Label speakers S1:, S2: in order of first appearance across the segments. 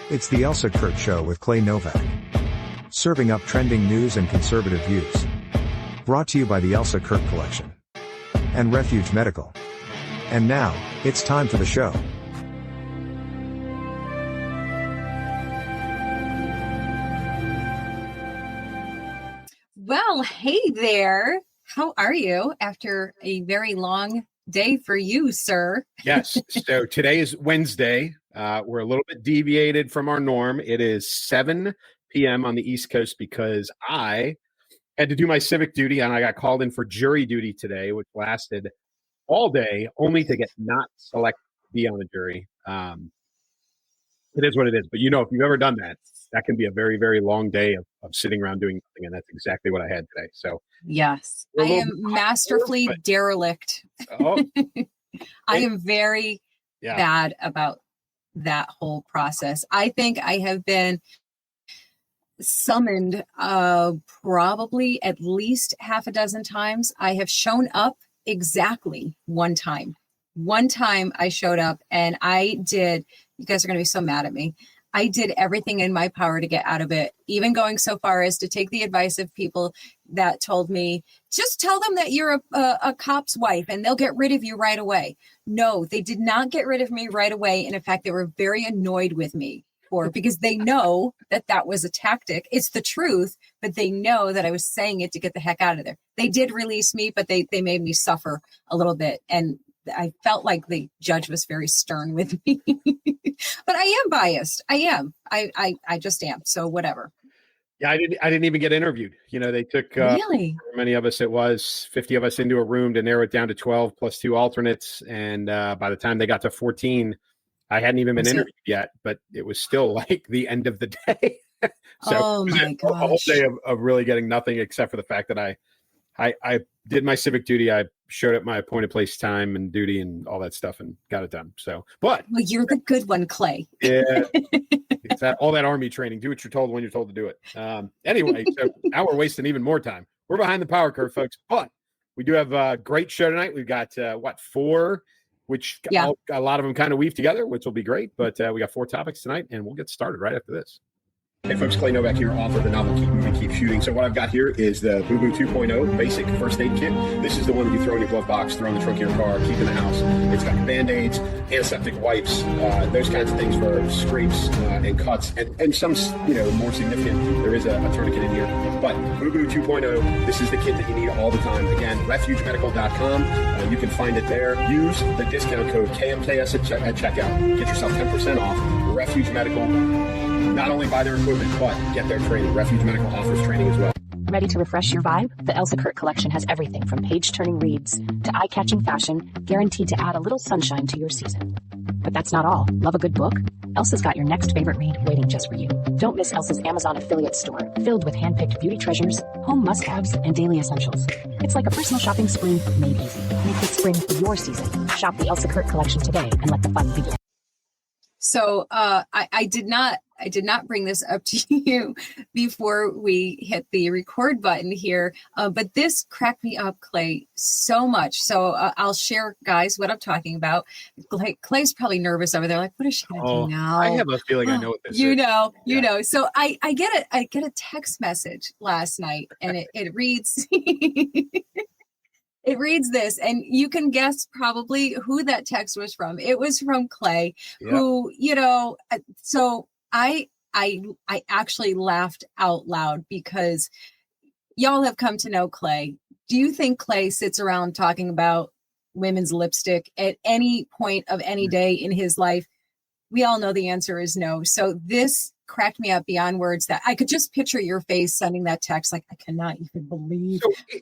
S1: It's the Elsa Kurt Show with Clay Novak. Serving up trending news and conservative views. Brought to you by the Elsa Kurt Collection. And Refuge Medical. And now, it's time for the show.
S2: Well, hey there. How are you after a very long day for you, sir?
S3: Yes. So today is Wednesday. We're a little bit deviated from our norm. It is 7 p.m. on the East Coast because I had to do my civic duty and I got called in for jury duty today, which lasted all day, only to get not selected to be on the jury. It is what it is. But you know, if you've ever done that, that can be a very, very long day of sitting around doing nothing. And that's exactly what I had today. So
S2: yes, I am masterfully derelict.
S3: Oh,
S2: I am very bad about that whole process. I think I have been summoned probably at least half a dozen times. I have shown up exactly one time. One time I showed up and I did, you guys are going to be so mad at me. I did everything in my power to get out of it, even going so far as to take the advice of people that told me, just tell them that you're a cop's wife and they'll get rid of you right away. No, they did not get rid of me right away. And in fact, they were very annoyed with me because they know that that was a tactic. It's the truth, but they know that I was saying it to get the heck out of there. They did release me, but they made me suffer a little bit. And I felt like the judge was very stern with me, but I am biased. I am. I just am. So whatever.
S3: Yeah, I didn't even get interviewed. You know, they took
S2: really
S3: many of us. It was 50 of us into a room to narrow it down to 12 plus 2 alternates. And by the time they got to 14, I hadn't even been interviewed yet, but it was still like the end of the day. So
S2: oh my gosh,
S3: a whole day of really getting nothing except for the fact that I did my civic duty. I showed up my appointed place time and duty and all that stuff and got it done. So, but
S2: well, you're the good one, Clay.
S3: Yeah, it's all that army training. Do what you're told when you're told to do it. Anyway, so now we're wasting even more time. We're behind the power curve, folks. But we do have a great show tonight. We've got 4, which a lot of them kind of weave together, which will be great. But we got 4 topics tonight, and we'll get started right after this. Hey folks, Clay Novak here, author of the novel Keep Moving, Keep Shooting. So what I've got here is the Boo Boo 2.0 basic first aid kit. This is the one that you throw in your glove box, throw in the trunk of your car, keep in the house. It's got Band-Aids, antiseptic wipes, those kinds of things for scrapes and cuts, and some, more significant. There is a tourniquet in here. But Boo Boo 2.0, this is the kit that you need all the time. Again, refugemedical.com. You can find it there. Use the discount code KMKS at checkout. Get yourself 10% off. Refuge Medical. Not only buy their equipment, but get their training. Refuge Medical offers training as well.
S4: Ready to refresh your vibe? The Elsa Kurt collection has everything from page-turning reads to eye-catching fashion, guaranteed to add a little sunshine to your season. But that's not all. Love a good book? Elsa's got your next favorite read waiting just for you. Don't miss Elsa's Amazon affiliate store, filled with hand-picked beauty treasures, home must-haves, and daily essentials. It's like a personal shopping spree made easy. Make this spring your season. Shop the Elsa Kurt collection today and let the fun begin.
S2: So I did not bring this up to you before we hit the record button here, but this cracked me up, Clay, so much. So I'll share, guys, what I'm talking about. Clay's probably nervous over there, like, what is she going to do now?
S3: I have a feeling I know what this is.
S2: You know. So I get a text message last night, and it reads. It reads this, and you can guess probably who that text was from. It was from Clay, who, so I actually laughed out loud because y'all have come to know Clay. Do you think Clay sits around talking about women's lipstick at any point of any day in his life? We all know the answer is no. So this cracked me up beyond words that I could just picture your face sending that text. Like, I cannot even believe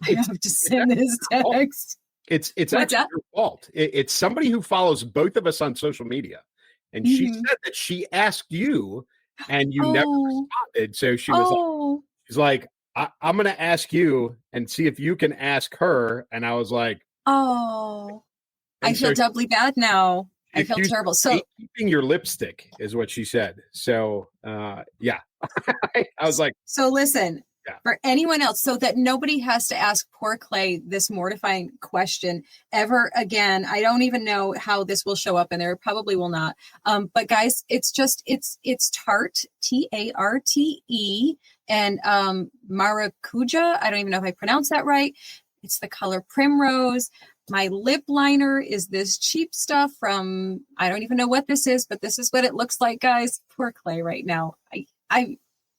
S2: I have to send this text.
S3: It's actually your fault. It's somebody who follows both of us on social media. And she said that she asked you and you never responded. So she was she's like, I'm going to ask you and see if you can ask her. And I was like,
S2: I feel doubly bad now. I feel terrible. So
S3: keeping your lipstick is what she said. So, yeah, I was like,
S2: so listen,
S3: Yeah.
S2: for anyone else, so that nobody has to ask poor Clay this mortifying question ever again. I don't even know how this will show up in there. It probably will not. But guys, it's tarte, Tarte, and maracuja. I don't even know if I pronounced that right. It's the color primrose. My lip liner is this cheap stuff from, I don't even know what this is, but this is what it looks like, guys. Poor Clay right now.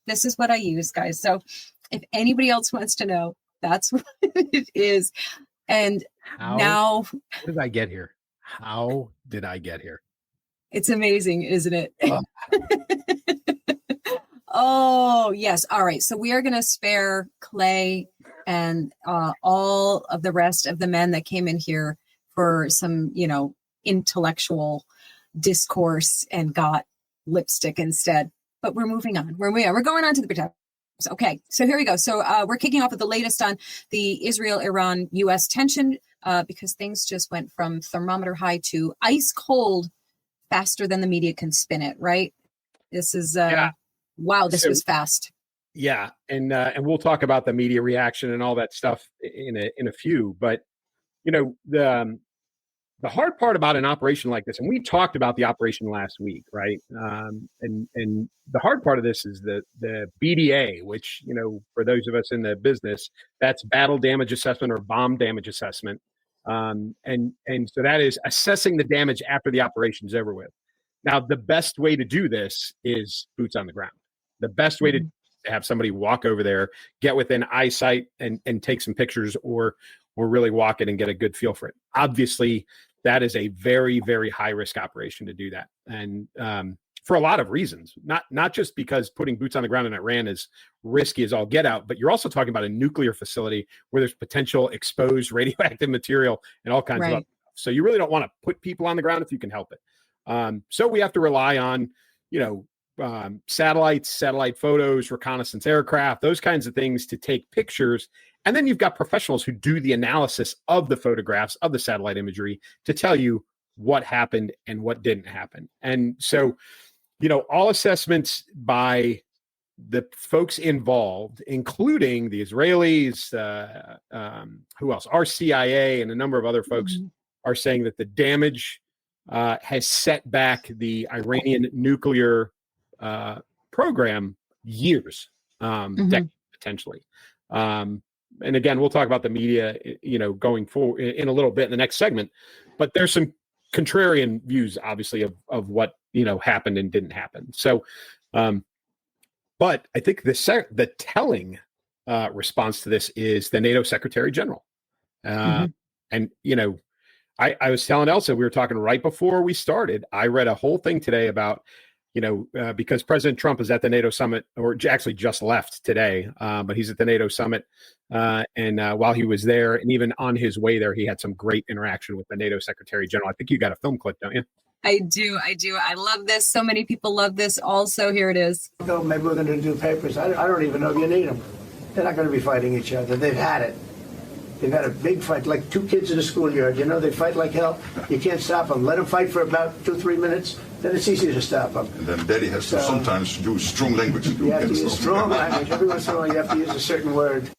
S2: This is what I use, guys. So if anybody else wants to know, that's what it is. And now,
S3: how did I get here? How did I get here?
S2: It's amazing, isn't it?
S3: Oh.
S2: Oh, yes. All right. So we are going to spare Clay and all of the rest of the men that came in here for some, intellectual discourse and got lipstick instead. But we're moving on. We're going on to the protections. Okay. So here we go. So we're kicking off with the latest on the Israel-Iran-U.S. tension because things just went from thermometer high to ice cold faster than the media can spin it, right? This is wow, this was fast.
S3: Yeah, and we'll talk about the media reaction and all that stuff in a few. But the hard part about an operation like this, and we talked about the operation last week, right? And the hard part of this is the BDA, which for those of us in the business, that's battle damage assessment or bomb damage assessment. And so that is assessing the damage after the operation's over with. Now, the best way to do this is boots on the ground. The best way to have somebody walk over there, get within eyesight and take some pictures or really walk it and get a good feel for it. Obviously, that is a very, very high risk operation to do that. And for a lot of reasons, not just because putting boots on the ground in Iran is risky as all get out, but you're also talking about a nuclear facility where there's potential exposed radioactive material and all kinds of other stuff. So you really don't want to put people on the ground if you can help it. So we have to rely on, satellites, satellite photos, reconnaissance aircraft, those kinds of things to take pictures. And then you've got professionals who do the analysis of the photographs, of the satellite imagery to tell you what happened and what didn't happen. And so, all assessments by the folks involved, including the Israelis, who else? Our CIA and a number of other folks are saying that the damage has set back the Iranian nuclear program years, decades potentially. And again, we'll talk about the media, going forward in a little bit in the next segment. But there's some contrarian views, obviously, of what happened and didn't happen. So, but I think the telling response to this is the NATO Secretary General, and I was telling Elsa, we were talking right before we started. I read a whole thing today about, because President Trump is at the NATO summit, or actually just left today, but he's at the NATO summit. And while he was there, and even on his way there, he had some great interaction with the NATO Secretary General. I think you got a film clip, don't you?
S2: I do. I love this. So many people love this. Also, here it is.
S5: No, maybe we're going to do papers. I don't even know if you need them. They're not going to be fighting each other. They've had it. They've had a big fight, like two kids in a schoolyard. They fight like hell. You can't stop them. Let them fight for about 2-3 minutes. Then it's easy to stop them.
S6: And then Daddy has to sometimes use strong language.
S5: You have to use strong language. Every once in a while, you have to use a certain word.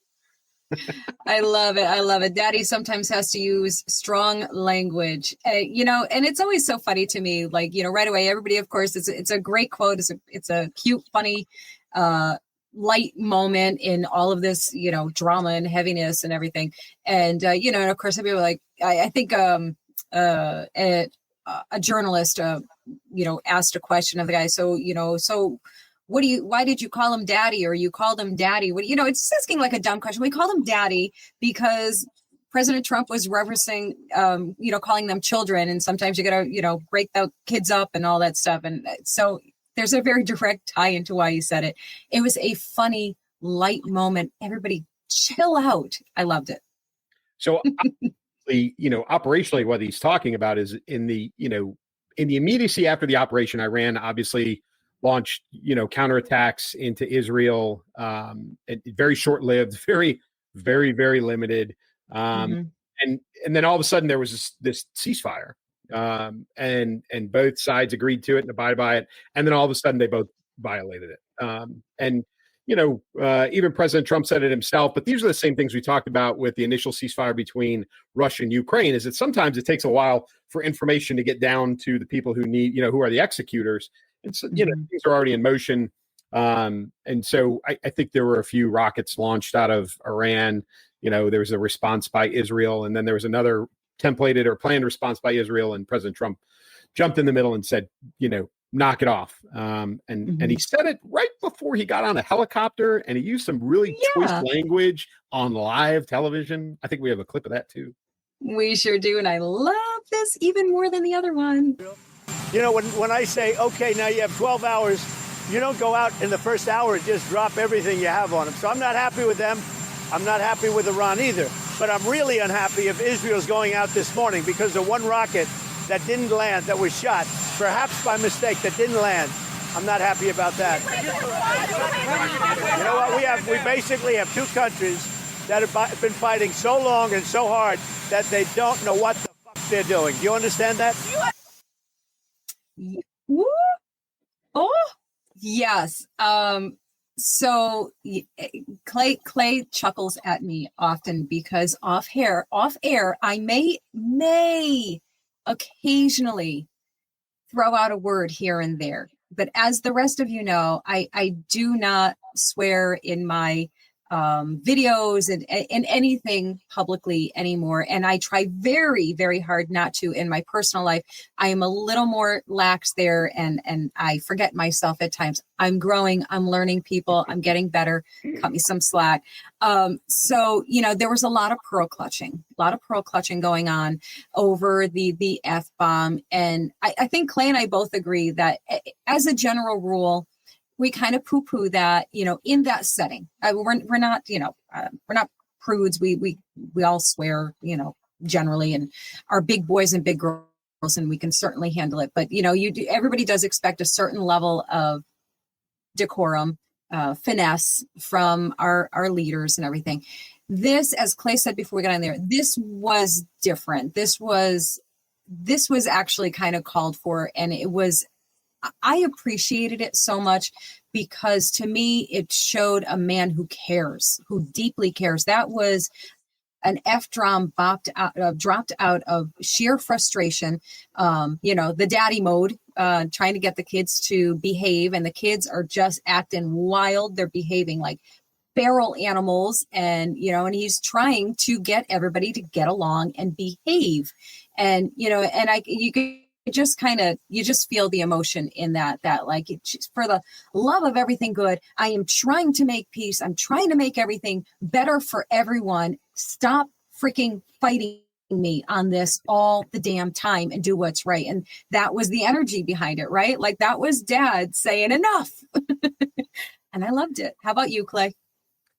S2: I love it. Daddy sometimes has to use strong language, and it's always so funny to me. Like, right away, everybody, of course, it's a great quote. It's a cute, funny, light moment in all of this, drama and heaviness and everything. And, and of course, people are like, I think a journalist, asked a question of the guy. So, so why did you call him daddy, or you called him daddy? It's asking like a dumb question. We called him daddy because President Trump was referencing, calling them children. And sometimes you got to, break the kids up and all that stuff. And so there's a very direct tie into why he said it. It was a funny, light moment. Everybody chill out. I loved it.
S3: So, operationally, what he's talking about is in the immediacy after the operation, Iran obviously launched, counterattacks into Israel, very short-lived, very, very, very limited. And then all of a sudden there was this ceasefire. And both sides agreed to it and abided by it. And then all of a sudden they both violated it. And even President Trump said it himself, but these are the same things we talked about with the initial ceasefire between Russia and Ukraine, is that sometimes it takes a while for information to get down to the people who need, who are the executors. And so, things are already in motion. And so I think there were a few rockets launched out of Iran. There was a response by Israel, and then there was another templated or planned response by Israel, and President Trump jumped in the middle and said, knock it off. And he said it right before he got on a helicopter, and he used some really choice language on live television. I think we have a clip of that too.
S2: We sure do. And I love this even more than the other one.
S5: When I say, okay, now you have 12 hours, you don't go out in the first hour and just drop everything you have on them. So I'm not happy with them. I'm not happy with Iran either. But I'm really unhappy if Israel's going out this morning because the one rocket that didn't land, that was shot, perhaps by mistake, that didn't land. I'm not happy about that. You know what? We basically have two countries that have been fighting so long and so hard that they don't know what the fuck they're doing. Do you understand that?
S2: Oh, yes. So Clay chuckles at me often because off air, I may occasionally throw out a word here and there, but as the rest of you know, I do not swear in my videos and in anything publicly anymore. And I try very, very hard not to in my personal life. I am a little more lax there and I forget myself at times. I'm growing, I'm learning people, I'm getting better. Cut me some slack. So, there was a lot of pearl clutching going on over the F-bomb. And I think Clay and I both agree that as a general rule, we kind of poo-poo that, in that setting. We're not, we're not prudes. We all swear, generally, and are big boys and big girls, and we can certainly handle it. But everybody does expect a certain level of decorum, finesse from our leaders and everything. This, as Clay said before we got in there, this was different. This was actually kind of called for, and I appreciated it so much because to me, it showed a man who cares, who deeply cares. That was an F-drum dropped out of sheer frustration. The daddy mode, trying to get the kids to behave, and the kids are just acting wild. They're behaving like feral animals, and he's trying to get everybody to get along and behave. And, you just feel the emotion in that like, for the love of everything good, I am trying to make peace. I'm trying to make everything better for everyone. Stop freaking fighting me on this all the damn time and do what's right. And that was the energy behind it, right? Like that was Dad saying enough. And I loved it. How about you, Clay?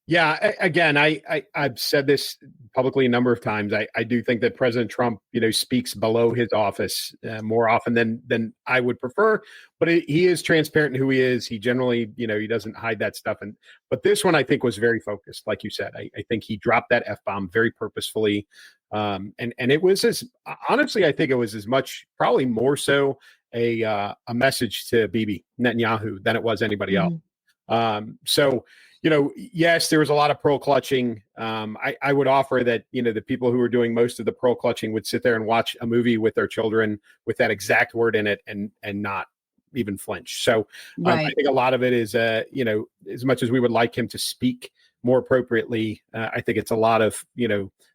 S3: Yeah, again, I've said this publicly a number of times. I do think that President Trump, speaks below his office more often than I would prefer. But he is transparent in who he is. He generally, he doesn't hide that stuff. But this one, I think, was very focused. Like you said, I think he dropped that F-bomb very purposefully. And it was honestly, I think it was as much, probably more so a message to Bibi Netanyahu than it was anybody else. So, yes, there was a lot of pearl clutching. I would offer that, the people who were doing most of the pearl clutching would sit there and watch a movie with their children with that exact word in it and not even flinch. So I think a lot of it is, as much as we would like him to speak more appropriately, I think it's a lot of,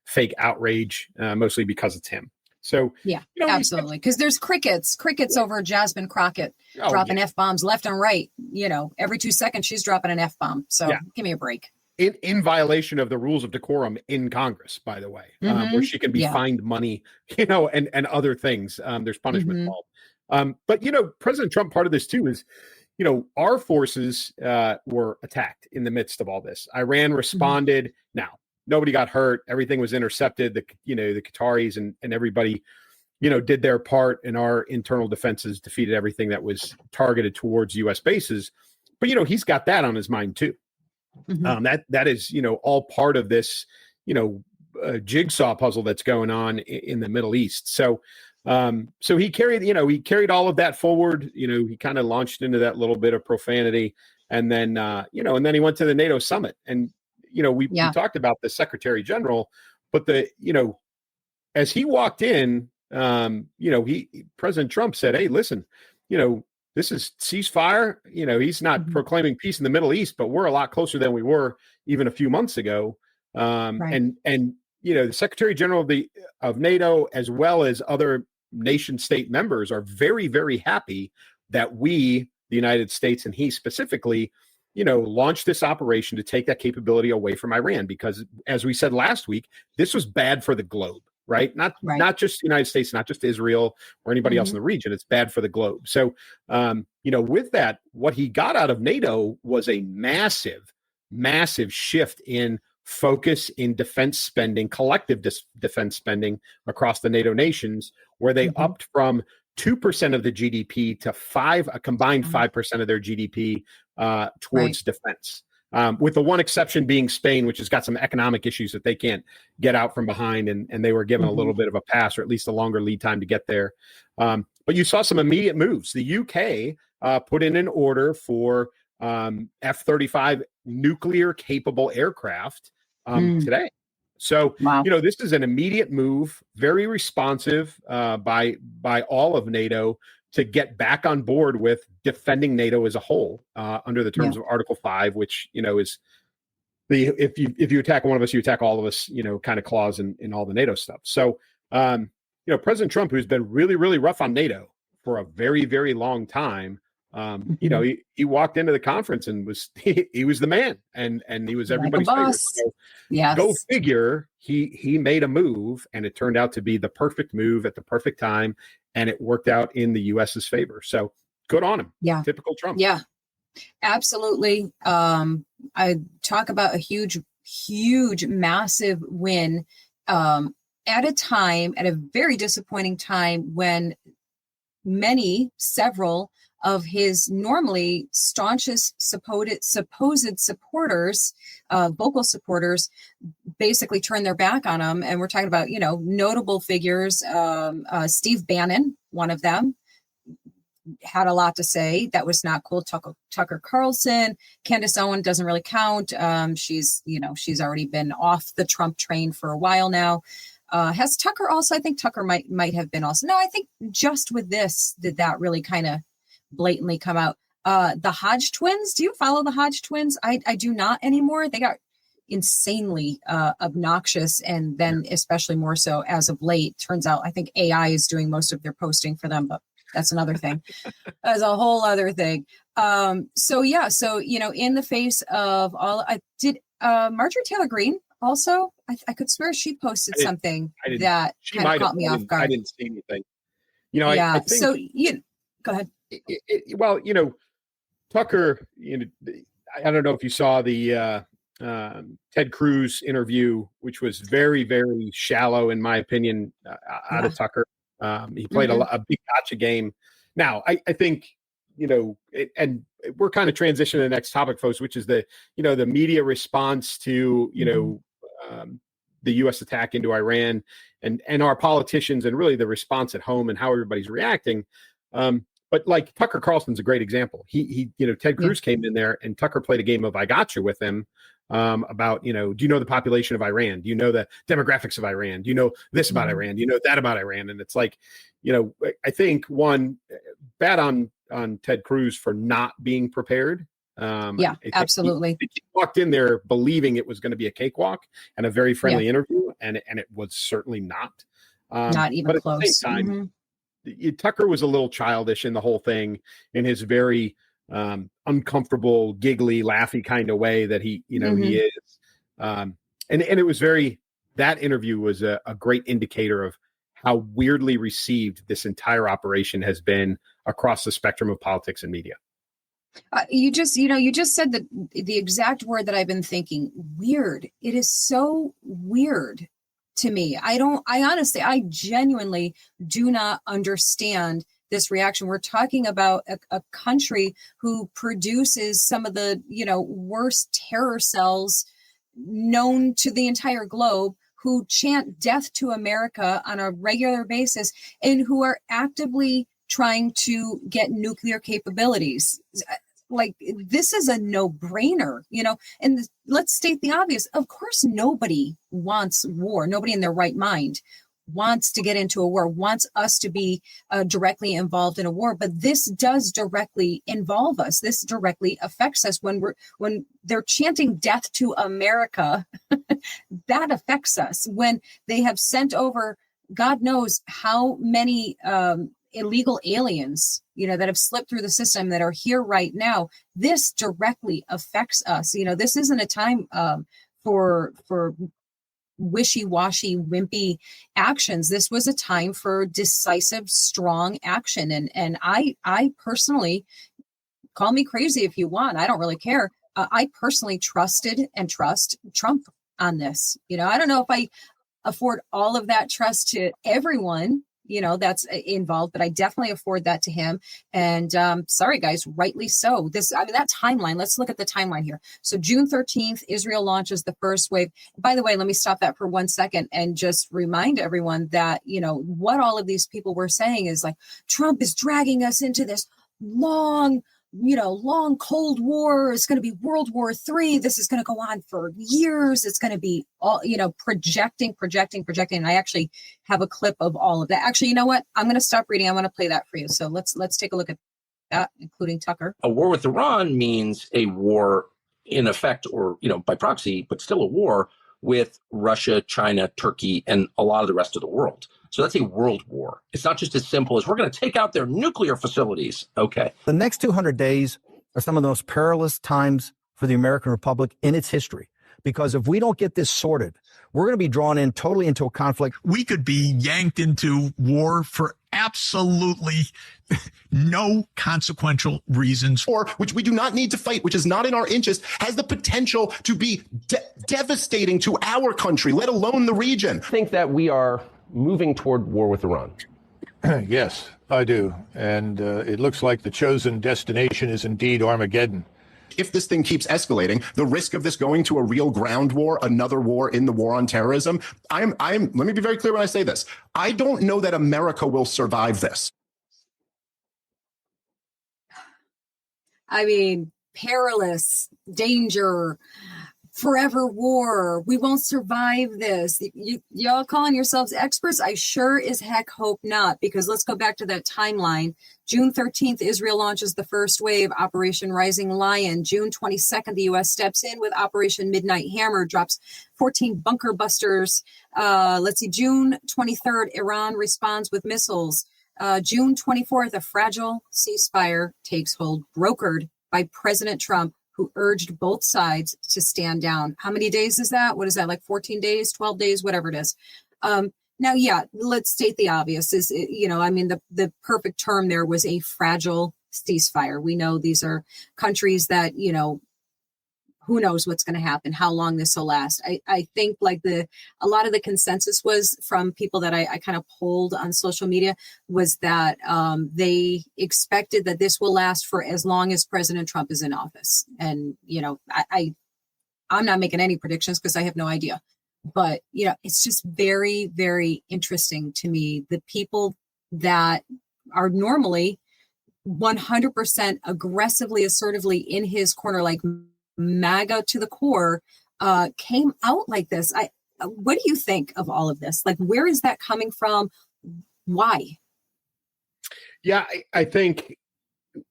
S3: fake outrage, mostly because it's him. So
S2: yeah, absolutely. Because there's crickets over Jasmine Crockett dropping F-bombs left and right. Every 2 seconds she's dropping an F-bomb. So give me a break.
S3: In violation of the rules of decorum in Congress, by the way, where she can be fined money, and other things. There's punishment involved. But President Trump, part of this too is, our forces were attacked in the midst of all this. Iran responded. Now, nobody got hurt. Everything was intercepted. The Qataris and everybody, did their part, and our internal defenses defeated everything that was targeted towards U.S. bases. But, he's got that on his mind too. That is, all part of this, jigsaw puzzle that's going on in the Middle East. So he carried all of that forward. He kind of launched into that little bit of profanity. And then, and then he went to the NATO summit. And, we talked about the Secretary General, but as he walked in, President Trump said, "Hey, listen, this is ceasefire." He's not proclaiming peace in the Middle East, but we're a lot closer than we were even a few months ago. Right. And the Secretary General of NATO, as well as other nation state members, are very, very happy that we, the United States, and he specifically, launched this operation to take that capability away from Iran, because, as we said last week, this was bad for the globe. Right? Not just the United States, not just Israel or anybody else in the region. It's bad for the globe. So, with that, what he got out of NATO was a massive, massive shift in focus in defense spending, collective defense spending across the NATO nations, where they upped from 2% of the GDP to a combined 5% of their GDP towards defense. With the one exception being Spain, which has got some economic issues that they can't get out from behind, and they were given a little bit of a pass, or at least a longer lead time to get there. But you saw some immediate moves. The UK put in an order for F-35 nuclear-capable aircraft today. So, this is an immediate move, very responsive by all of NATO, to get back on board with defending NATO as a whole under the terms of Article 5, which, is if you attack one of us, you attack all of us, kind of clause in all the NATO stuff. So, President Trump, who's been really, really rough on NATO for a very, very long time, he walked into the conference and he was the man, and he was everybody's favorite. So, go figure, he made a move, and it turned out to be the perfect move at the perfect time. And it worked out in the U.S.'s favor. So good on him. Yeah. Typical Trump.
S2: Yeah, absolutely. I talk about a huge, massive win at a very disappointing time when several of his normally staunchest supposed supporters, vocal supporters, basically turned their back on him. And we're talking about, notable figures. Steve Bannon, one of them, had a lot to say. That was not cool. Tucker Carlson, Candace Owen doesn't really count. She's already been off the Trump train for a while now. Has Tucker also? I think Tucker might have been also. No, I think just with this did that really kind of blatantly come out. The Hodge twins. Do you follow the Hodge twins? I do not anymore. They got insanely obnoxious, and then especially more so as of late. Turns out I think AI is doing most of their posting for them, but that's another thing. That's a whole other thing. So in the face of all, I did Marjorie Taylor Greene also. I could swear she posted something that kind of caught me off guard.
S3: I didn't see anything.
S2: I think,
S3: so
S2: go ahead.
S3: Tucker. I don't know if you saw the Ted Cruz interview, which was very, very shallow, in my opinion, out of Tucker. He played a big gotcha game. Now, I think, and we're kind of transitioning to the next topic, folks, which is the media response to, the U.S. attack into Iran and our politicians, and really the response at home and how everybody's reacting. But like Tucker Carlson's a great example. Ted Cruz came in there, and Tucker played a game of I gotcha with him about, do you know the population of Iran? Do you know the demographics of Iran? Do you know this about Iran? Do you know that about Iran? And it's like, I think bad on Ted Cruz for not being prepared.
S2: Absolutely.
S3: He walked in there believing it was going to be a cakewalk and a very friendly interview, and it was certainly not.
S2: Not even close.
S3: At the same time, Tucker was a little childish in the whole thing, in his very uncomfortable, giggly, laughy kind of way that he is. And it was that interview was a great indicator of how weirdly received this entire operation has been across the spectrum of politics and media.
S2: You just said the exact word that I've been thinking. Weird. It is so weird to me. I genuinely do not understand this reaction. We're talking about a country who produces some of the, worst terror cells known to the entire globe, who chant death to America on a regular basis, and who are actively trying to get nuclear capabilities. like, this is a no-brainer, and let's state the obvious. Of course, nobody wants war. Nobody in their right mind wants to get into a war, wants us to be directly involved in a war. But this does directly involve us. This directly affects us when they're chanting death to America. That affects us. When they have sent over, God knows how many illegal aliens, that have slipped through the system that are here right now. This directly affects us. This isn't a time for wishy-washy, wimpy actions. This was a time for decisive, strong action. And I personally, call me crazy if you want, I don't really care. I personally trusted and trust Trump on this. I don't know if I afford all of that trust to everyone, that's involved, but I definitely afford that to him. And sorry, guys, rightly so. That timeline, let's look at the timeline here. So June 13th, Israel launches the first wave. By the way, let me stop that for 1 second and just remind everyone that, what all of these people were saying is like, Trump is dragging us into this long Cold War. Is going to be World War III. This is going to go on for years. It's going to be all, projecting. And I actually have a clip of all of that. Actually, you know what? I'm going to stop reading. I want to play that for you. So let's take a look at that, including Tucker.
S7: A war with Iran means a war in effect, or, by proxy, but still a war with Russia, China, Turkey, and a lot of the rest of the world. So that's a world war. It's not just as simple as we're going to take out their nuclear facilities. Okay.
S8: The next 200 days are some of the most perilous times for the American Republic in its history, because if we don't get this sorted, we're going to be drawn in totally into a conflict.
S9: We could be yanked into war for absolutely no consequential reasons.
S10: Or which we do not need to fight, which is not in our interest, has the potential to be devastating to our country, let alone the region.
S11: I think that we are moving toward war with Iran.
S12: Yes, I do. And it looks like the chosen destination is indeed Armageddon.
S10: If this thing keeps escalating, the risk of this going to a real ground war, another war in the war on terrorism, let me be very clear when I say this. I don't know that America will survive this.
S2: I mean, perilous, danger, forever war. We won't survive this. Y'all calling yourselves experts? I sure as heck hope not, because let's go back to that timeline. June 13th, Israel launches the first wave, Operation Rising Lion. June 22nd, the U.S. steps in with Operation Midnight Hammer, drops 14 bunker busters. June 23rd, Iran responds with missiles. June 24th, a fragile ceasefire takes hold, brokered by President Trump, who urged both sides to stand down. How many days is that? What is that, like 14 days, 12 days, whatever it is? Now, yeah, let's state the obvious. The perfect term there was a fragile ceasefire. We know these are countries that, who knows what's going to happen, how long this will last. I think a lot of the consensus was from people that I kind of polled on social media was that they expected that this will last for as long as President Trump is in office. And, I'm not making any predictions because I have no idea. But, it's just very, very interesting to me. The people that are normally 100% aggressively, assertively in his corner, like MAGA to the core, came out like this. What do you think of all of this? Like, where is that coming from? Why?
S3: Yeah, I think,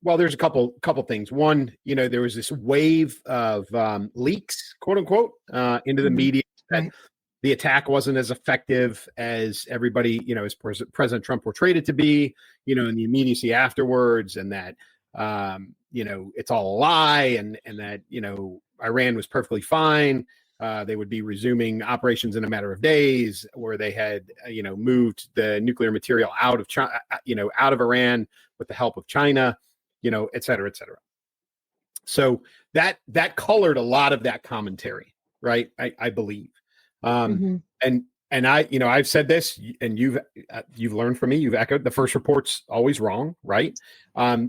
S3: well, there's a couple things. One, there was this wave of leaks, quote unquote, into the media that the attack wasn't as effective as everybody, as President Trump portrayed it to be, in the immediacy afterwards, and that it's all a lie, and that, Iran was perfectly fine. They would be resuming operations in a matter of days, where they had, moved the nuclear material out of China, out of Iran with the help of China, et cetera, et cetera. So that colored a lot of that commentary, right? I believe. And I, I've said this, and you've learned from me. You've echoed the first report's always wrong, right?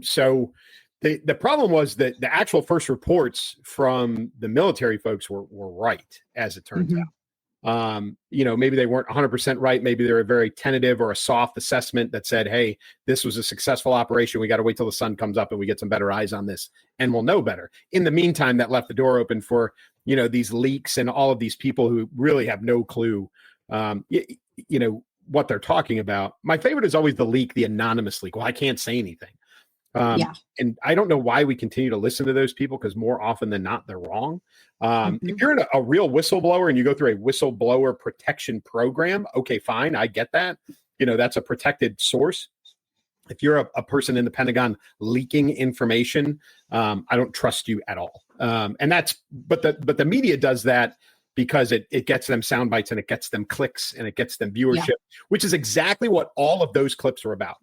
S3: So the problem was that the actual first reports from the military folks were right, as it turns out. Maybe they weren't 100% right. Maybe they were very tentative or a soft assessment that said, hey, this was a successful operation. We got to wait till the sun comes up and we get some better eyes on this and we'll know better. In the meantime, that left the door open for, these leaks and all of these people who really have no clue, what they're talking about. My favorite is always the leak, the anonymous leak. Well, I can't say anything. And I don't know why we continue to listen to those people, because more often than not, they're wrong. If you're in a real whistleblower and you go through a whistleblower protection program, okay, fine. I get that. That's a protected source. If you're a person in the Pentagon leaking information, I don't trust you at all. But the media does that because it gets them sound bites and it gets them clicks and it gets them viewership, which is exactly what all of those clips are about.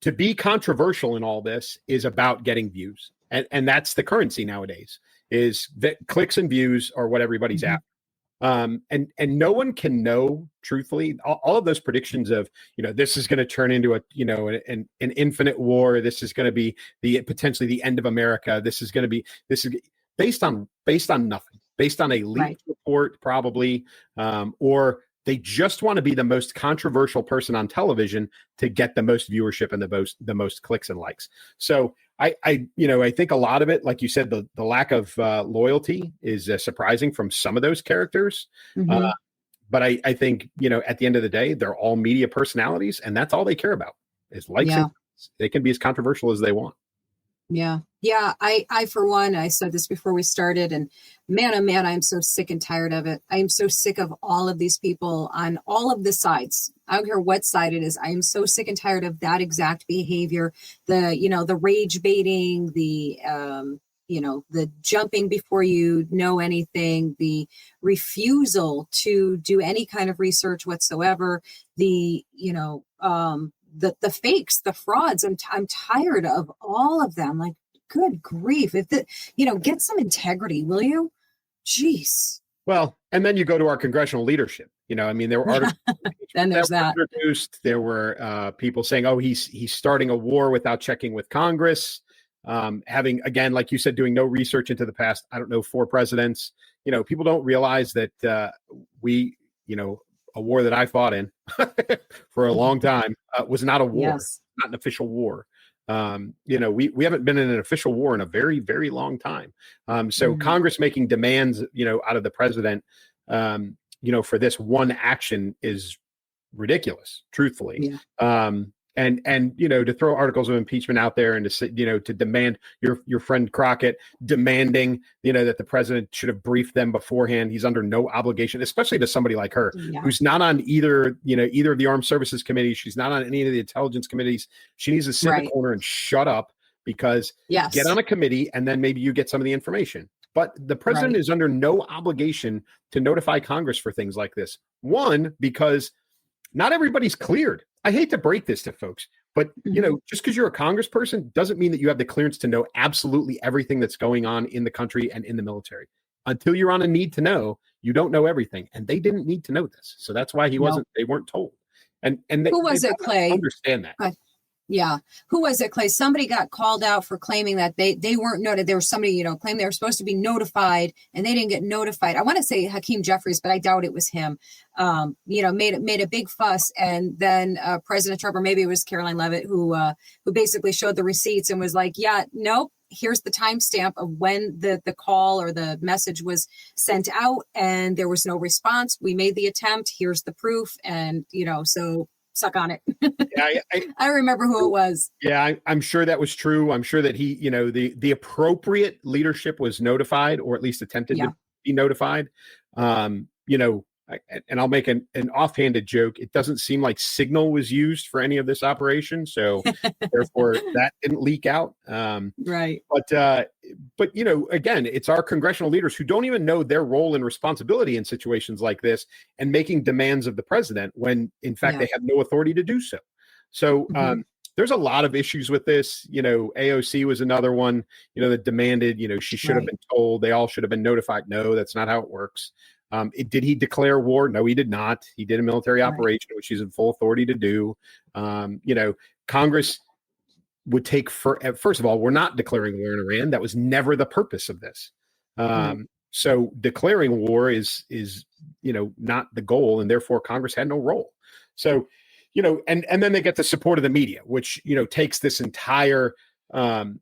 S3: To be controversial in all this is about getting views. And that's the currency nowadays, is that clicks and views are what everybody's after. And no one can know, truthfully, all of those predictions of, this is going to turn into an infinite war. This is going to be potentially the end of America. This is based on nothing, based on a leaked report, probably, or they just want to be the most controversial person on television to get the most viewership and the most clicks and likes. So I think a lot of it, like you said, the lack of loyalty is surprising from some of those characters. But I think, at the end of the day, they're all media personalities, and that's all they care about is likes. And they can be as controversial as they want.
S2: Yeah. I, for one, I said this before we started, and man, oh man, I'm so sick and tired of it. I am so sick of all of these people on all of the sides. I don't care what side it is. I am so sick and tired of that exact behavior. The rage baiting, the jumping before you know anything, the refusal to do any kind of research whatsoever, the fakes, the frauds. I'm tired of all of them. Like, good grief. Get some integrity, will you? Jeez.
S3: Well, and then you go to our congressional leadership. There were articles
S2: then there's that.
S3: Introduced. There were people saying, "Oh, he's starting a war without checking with Congress." Having, again, like you said, doing no research into the past, 4 presidents. People don't realize that a war that I fought in for a long time was not a war, not an official war. We haven't been in an official war in a very, very long time. So Congress making demands, out of the president, for this one action is ridiculous, truthfully. And to throw articles of impeachment out there and to say, to demand your friend Crockett demanding, that the president should have briefed them beforehand. He's under no obligation, especially to somebody like her, who's not on either of the Armed Services Committee. She's not on any of the intelligence committees. She needs to sit in the corner and shut up, because get on a committee and then maybe you get some of the information. But the president is under no obligation to notify Congress for things like this. One, because not everybody's cleared. I hate to break this to folks, but just because you're a congressperson doesn't mean that you have the clearance to know absolutely everything that's going on in the country and in the military. Until you're on a need to know, you don't know everything. And they didn't need to know this. So that's why they weren't told. And
S2: who was it, Clay?
S3: Understand that.
S2: Yeah. Who was it, Clay? Somebody got called out for claiming that they weren't noted. There was somebody, claimed they were supposed to be notified and they didn't get notified. I want to say Hakeem Jeffries, but I doubt it was him. Made a big fuss. And then President Trump, or maybe it was Caroline Leavitt, who basically showed the receipts and was like, nope, here's the timestamp of when the call or the message was sent out and there was no response. We made the attempt. Here's the proof. And, so suck on it. I remember who it was.
S3: Yeah, I'm sure that was true. I'm sure that he, the appropriate leadership was notified, or at least attempted to be notified. And I'll make an offhanded joke. It doesn't seem like Signal was used for any of this operation, so therefore that didn't leak out.
S2: Right.
S3: But again, it's our congressional leaders who don't even know their role and responsibility in situations like this, and making demands of the president when, in fact, they have no authority to do so. So there's a lot of issues with this. AOC was another one. That demanded. She should have been told. They all should have been notified. No, that's not how it works. Did he declare war? No, he did not. He did a military operation, which he's in full authority to do. Congress would take first of all, we're not declaring war in Iran. That was never the purpose of this. So declaring war is not the goal, and therefore Congress had no role. So, and then they get the support of the media, which takes this entire messaging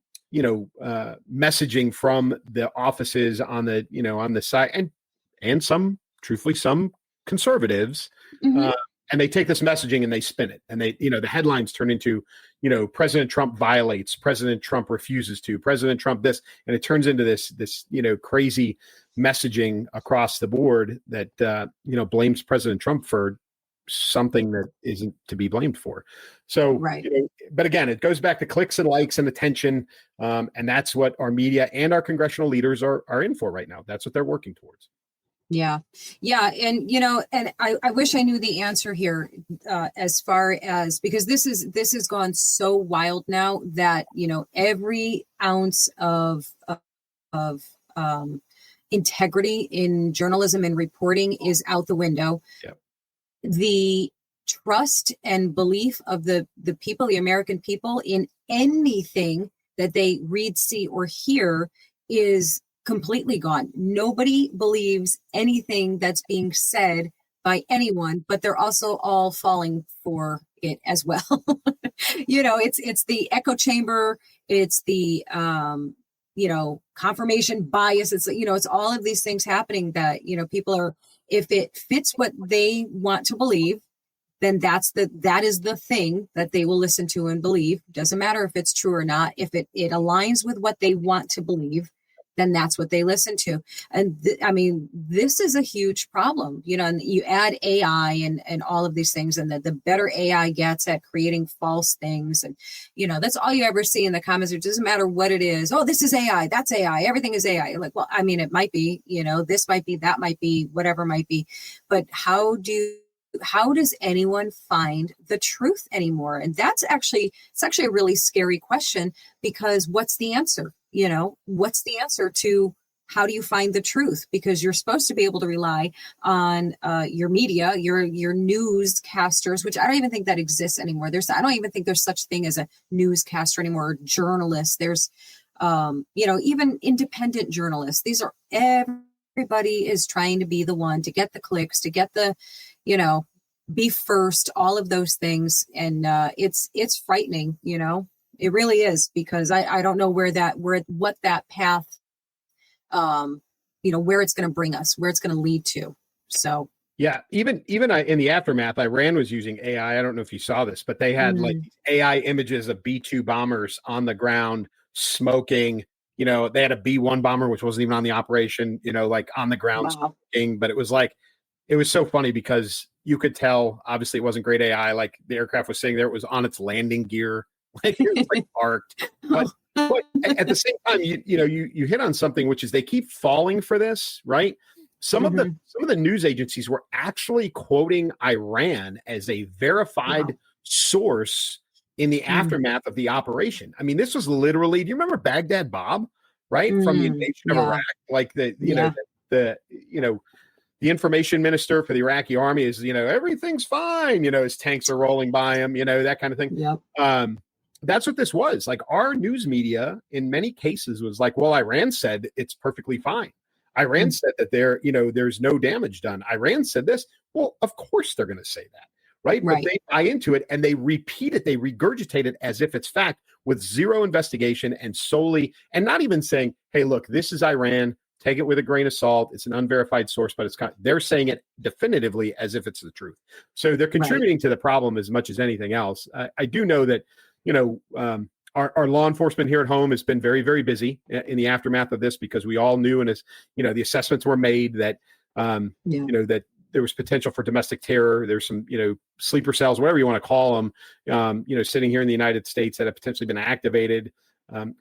S3: from the offices on the side, and some, truthfully, some conservatives, and they take this messaging and they spin it, and they, the headlines turn into, President Trump violates, President Trump refuses to, President Trump this, and it turns into this crazy messaging across the board that blames President Trump for something that isn't to be blamed for. So,
S2: right.
S3: But again, it goes back to clicks and likes and attention, and that's what our media and our congressional leaders are in for right now. That's what they're working towards.
S2: Yeah. And, and I wish I knew the answer here, as far as, because this has gone so wild now that, every ounce of integrity in journalism and reporting is out the window.
S3: Yep.
S2: The trust and belief of the people, the American people, in anything that they read, see, or hear is completely gone. Nobody believes anything that's being said by anyone, but they're also all falling for it as well. It's the echo chamber. It's the, confirmation bias. It's all of these things happening that, people are, if it fits what they want to believe, then that is the thing that they will listen to and believe. Doesn't matter if it's true or not. If it aligns with what they want to believe, then that's what they listen to. And this is a huge problem, and you add AI and all of these things, and the better AI gets at creating false things. And, that's all you ever see in the comments. It doesn't matter what it is. Oh, this is AI. That's AI. Everything is AI. Like, well, it might be, this might be, that might be, whatever might be. But how does anyone find the truth anymore? And it's actually a really scary question, because what's the answer? What's the answer to how do you find the truth? Because you're supposed to be able to rely on your media, your newscasters, which I don't even think that exists anymore. I don't even think there's such thing as a newscaster anymore, or journalist. There's, even independent journalists. These are, everybody is trying to be the one to get the clicks, to get the, be first, all of those things. And it's frightening, It really is, because I don't know what that path, where it's going to bring us, where it's going to lead to. So,
S3: yeah, even in the aftermath, Iran was using AI. I don't know if you saw this, but they had like AI images of B-2 bombers on the ground smoking. They had a B-1 bomber, which wasn't even on the operation, like on the ground smoking. But it was so funny because you could tell, obviously it wasn't great AI. Like the aircraft was sitting there, it was on its landing gear. Like it was like parked, but at the same time, you hit on something, which is they keep falling for this, right? Some of the news agencies were actually quoting Iran as a verified source in the aftermath of the operation. This was literally, do you remember Baghdad Bob, right? From the invasion of Iraq, like the information minister for the Iraqi army is, everything's fine, his tanks are rolling by him, that kind of thing.
S2: Yep.
S3: That's what this was. Like, our news media in many cases was like, well, Iran said it's perfectly fine. Iran said that there's no damage done. Iran said this. Well, of course they're going to say that, right? But they buy into it and they repeat it. They regurgitate it as if it's fact, with zero investigation and solely, and not even saying, hey, look, this is Iran. Take it with a grain of salt. It's an unverified source, but they're saying it definitively as if it's the truth. So they're contributing to the problem as much as anything else. I do know that, our law enforcement here at home has been very, very busy in the aftermath of this, because we all knew, and as the assessments were made that, that there was potential for domestic terror. There's some, sleeper cells, whatever you want to call them, sitting here in the United States that have potentially been activated.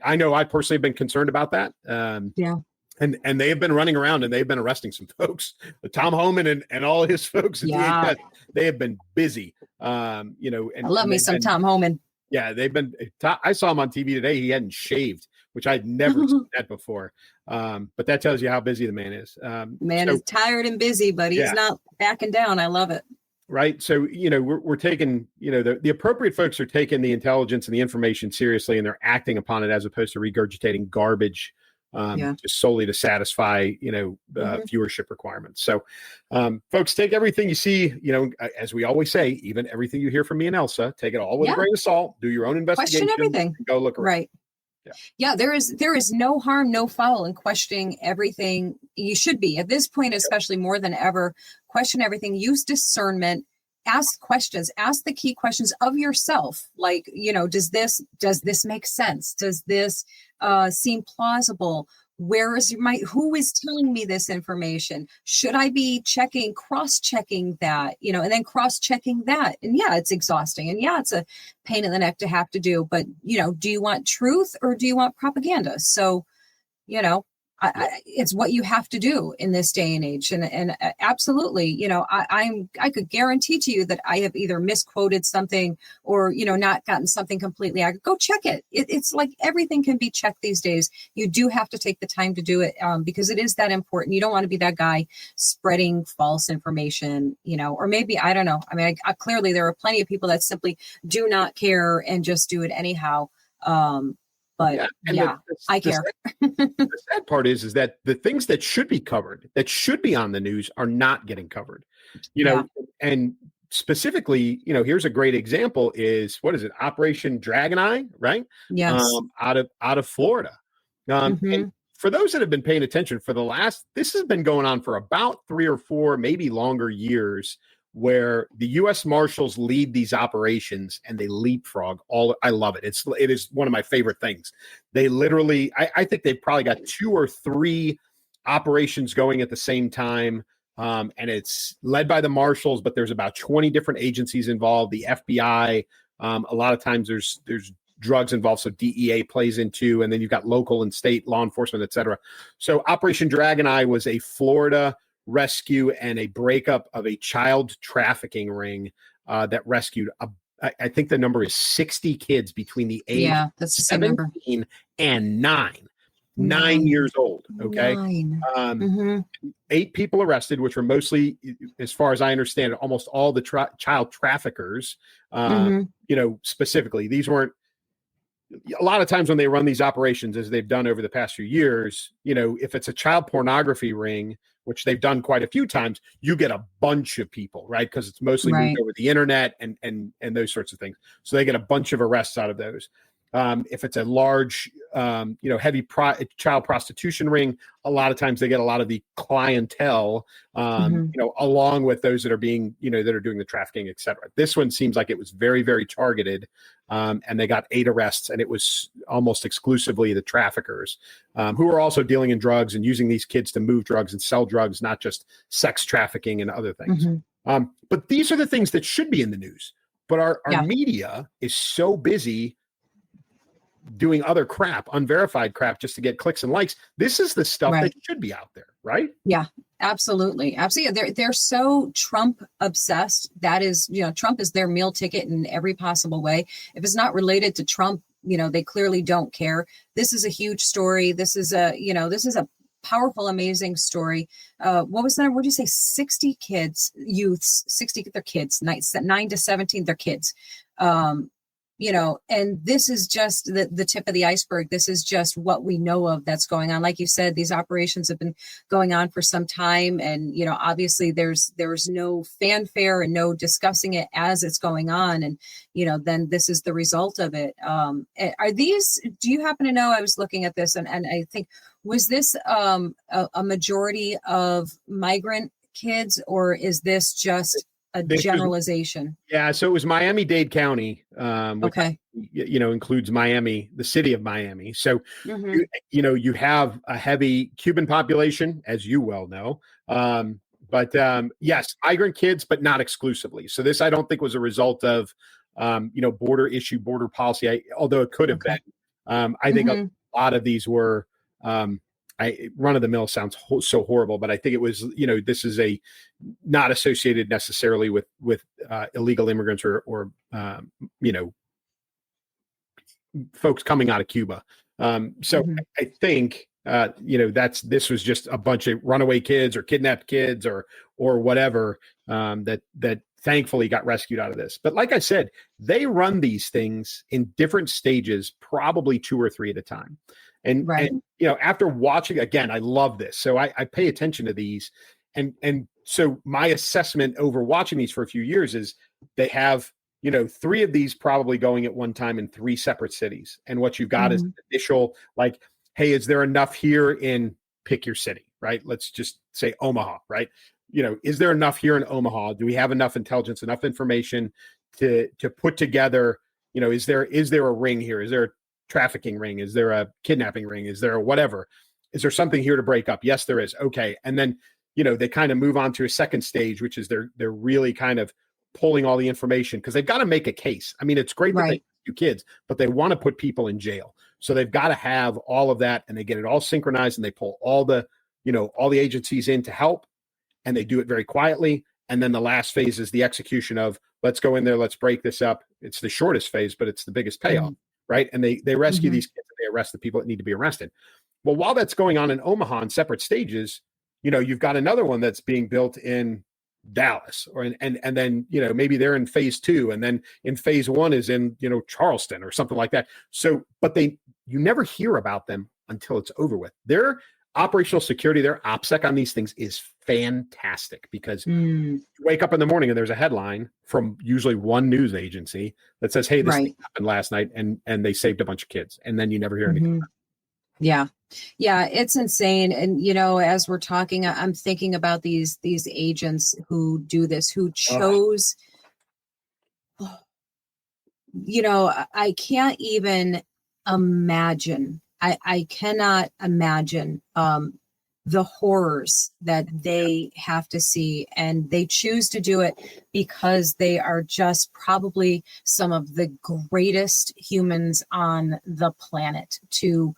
S3: I know I personally have been concerned about that. And they have been running around and they've been arresting some folks. Tom Homan and all his folks at DHS, they have been busy. And
S2: I love me some Tom Homan.
S3: Yeah, they've been. I saw him on TV today. He hadn't shaved, which I'd never seen that before. But that tells you how busy the man is.
S2: Man is tired and busy, but he's not backing down. I love it.
S3: Right. So, we're taking, the appropriate folks are taking the intelligence and the information seriously, and they're acting upon it as opposed to regurgitating garbage just solely to satisfy, viewership requirements. So, folks, take everything you see, as we always say, even everything you hear from me and Elsa, take it all with a grain of salt, do your own investigation.
S2: Question everything.
S3: Go look around.
S2: Right. Yeah, there is no harm, no foul in questioning everything. You should be at this point, especially more than ever, question everything, use discernment, ask questions, ask the key questions of yourself. Like, does this make sense? Does this seem plausible? Who is telling me this information? Should I be cross-checking that, and then cross-checking that? And yeah, it's exhausting. And yeah, it's a pain in the neck to have to do, but do you want truth or do you want propaganda? So, it's what you have to do in this day and age. And absolutely, I could guarantee to you that I have either misquoted something or, not gotten something completely. I could go check it. It's like everything can be checked these days. You do have to take the time to do it because it is that important. You don't want to be that guy spreading false information, or maybe, I don't know. I mean, clearly there are plenty of people that simply do not care and just do it anyhow. But I care.
S3: The sad part is that the things that should be covered, that should be on the news, are not getting covered. And specifically, here's a great example: is what is it? Operation Dragon Eye, right?
S2: Yes.
S3: Out of Florida. And for those that have been paying attention, this has been going on for about 3 or 4, maybe longer years, where the U.S. Marshals lead these operations and they leapfrog all. I love it. It is one of my favorite things. They literally, I think they've probably got 2 or 3 operations going at the same time. And it's led by the Marshals, but there's about 20 different agencies involved. The FBI, a lot of times there's drugs involved. So DEA plays into, and then you've got local and state law enforcement, et cetera. So Operation Dragon Eye was a Florida rescue and a breakup of a child trafficking ring that rescued, I think the number is 60 kids between the age of 17 and 9 years old. Okay. 8 people arrested, which were mostly, as far as I understand it, almost all the child traffickers. Specifically, these weren't, a lot of times when they run these operations, as they've done over the past few years, if it's a child pornography ring, which they've done quite a few times, you get a bunch of people, right? Because it's mostly moved over the internet and those sorts of things. So they get a bunch of arrests out of those. If it's a large, heavy child prostitution ring, a lot of times they get a lot of the clientele, along with those that are being, that are doing the trafficking, et cetera. This one seems like it was very, very targeted, and they got 8 arrests, and it was almost exclusively the traffickers, who are also dealing in drugs and using these kids to move drugs and sell drugs, not just sex trafficking and other things. But these are the things that should be in the news. But our media is so busy doing other crap, unverified crap, just to get clicks and likes. This is the stuff that should be out there, right? Yeah, absolutely. Absolutely. They're so Trump obsessed. That is, Trump is their meal ticket in every possible way. If it's not related to Trump, they clearly don't care. This is a huge story. This is a powerful, amazing story. What was that? What did you say? 60 kids, youths, 60, they're kids, 9 to 17, they're kids. And this is just the tip of the iceberg. This is just what we know of that's going on. Like you said, these operations have been going on for some time. And, obviously there's no fanfare and no discussing it as it's going on. And, then this is the result of it. Do you happen to know, I was looking at this and I think, was this a majority of migrant kids, or is this just a generalization? So it was Miami-Dade County, which, includes Miami, the city of Miami. So, you have a heavy Cuban population, as you well know. But yes, migrant kids, but not exclusively. So this, I don't think, was a result of, border policy, although it could have been. I think a lot of these were, run of the mill sounds so horrible, but I think it was, this is not associated necessarily with illegal immigrants or folks coming out of Cuba. So I think, this was just a bunch of runaway kids or kidnapped kids or whatever, that thankfully got rescued out of this. But like I said, they run these things in different stages, probably 2 or 3 at a time. And,
S2: Right.
S3: and after watching, again, I love this. So I pay attention to these. And so my assessment over watching these for a few years is they have, 3 of these probably going at one time in 3 separate cities. And what you've got is initial, like, hey, is there enough here in pick your city, right? Let's just say Omaha, right? Is there enough here in Omaha? Do we have enough intelligence, enough information to put together, is there a ring here? Is there a trafficking ring? Is there a kidnapping ring? Is there a whatever? Is there something here to break up? Yes, there is. Okay. And then, they kind of move on to a second stage, which is they're really kind of pulling all the information because they've got to make a case. I mean, it's great that they do kids, but they want to put people in jail. So they've got to have all of that, and they get it all synchronized, and they pull all the agencies in to help, and they do it very quietly. And then the last phase is the execution of, let's go in there, let's break this up. It's the shortest phase, but it's the biggest payoff, right? And they rescue these kids, and they arrest the people that need to be arrested. Well, while that's going on in Omaha in separate stages, you've got another one that's being built in Dallas, and then maybe they're in phase 2, and then in phase 1 is in Charleston or something like that. So, but you never hear about them until it's over with. Their operational security, their OPSEC on these things is fantastic because you wake up in the morning and there's a headline from usually one news agency that says, "Hey, this thing happened last night, and they saved a bunch of kids," and then you never hear anything.
S2: Yeah. Yeah, it's insane. And, as we're talking, I'm thinking about these agents who do this, who chose, I can't even imagine. I cannot imagine the horrors that they have to see. And they choose to do it because they are just probably some of the greatest humans on the planet to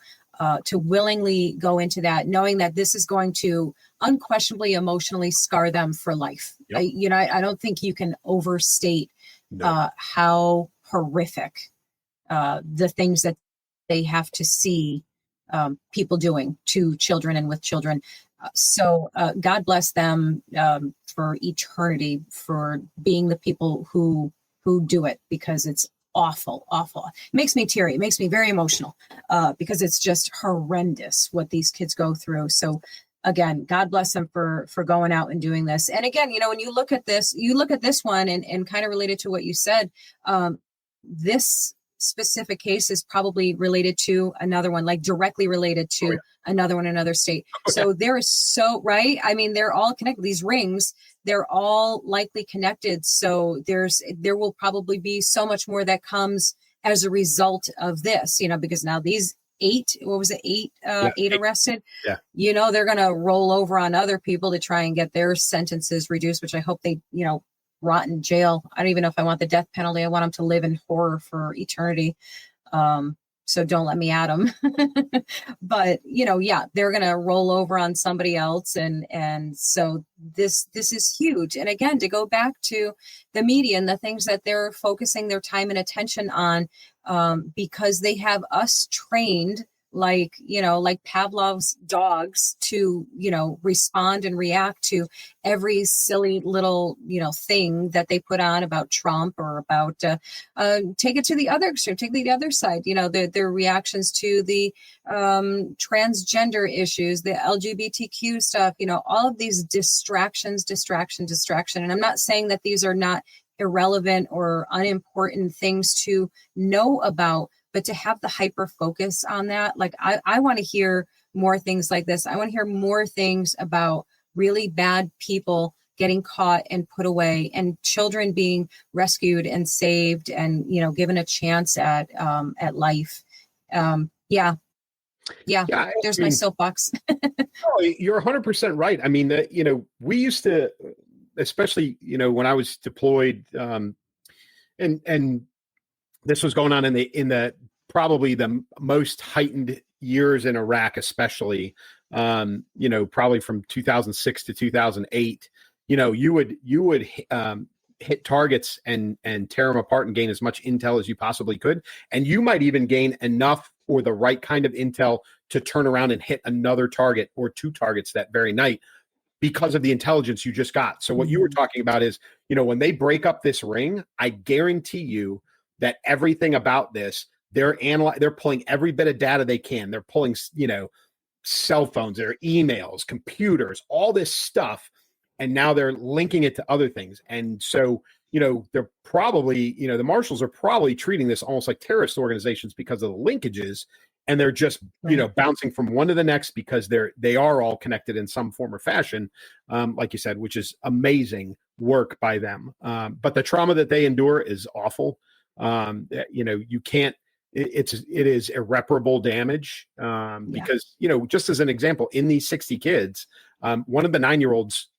S2: willingly go into that, knowing that this is going to unquestionably emotionally scar them for life.
S3: Yep.
S2: I don't think you can overstate how horrific the things that they have to see people doing to children and with children. So God bless them for eternity for being the people who do it, because it's awful. It makes me teary. It makes me very emotional because it's just horrendous what these kids go through. So again, God bless them for going out and doing this. And again, when you look at this one and kind of related to what you said, this specific case is probably related to another one, like directly related to another one, another state. So there is right. I mean, they're all connected. These rings, they're all likely connected. So there will probably be so much more that comes as a result of this, because now these 8 arrested, they're going to roll over on other people to try and get their sentences reduced, which I hope they, rot in jail. I don't even know if I want the death penalty. I want them to live in horror for eternity. So don't let me at them. But, they're going to roll over on somebody else. And so this is huge. And again, to go back to the media and the things that they're focusing their time and attention on, because they have us trained like Pavlov's dogs to, respond and react to every silly little, thing that they put on about Trump or about, take it to the other extreme, take the other side, their reactions to the transgender issues, the LGBTQ stuff, all of these distraction. And I'm not saying that these are not irrelevant or unimportant things to know about, but to have the hyper focus on that, like I want to hear more things like this. I want to hear more things about really bad people getting caught and put away, and children being rescued and saved, and given a chance at life. There's my soapbox.
S3: Oh, you're 100% right. I mean, we used to, especially when I was deployed, and this was going on in the probably the most heightened years in Iraq, especially, probably from 2006 to 2008. You would hit targets and tear them apart and gain as much intel as you possibly could, and you might even gain enough or the right kind of intel to turn around and hit another target or 2 targets that very night because of the intelligence you just got. So what you were talking about is, when they break up this ring, I guarantee you that everything about this, they're pulling every bit of data they can. They're pulling, cell phones, their emails, computers, all this stuff. And now they're linking it to other things. And so, they're probably, the marshals are probably treating this almost like terrorist organizations because of the linkages. And they're just, bouncing from one to the next because they are all connected in some form or fashion, like you said, which is amazing work by them. But the trauma that they endure is awful. You can't, it is irreparable damage because, just as an example, in these 60 kids, one of the 9-year-olds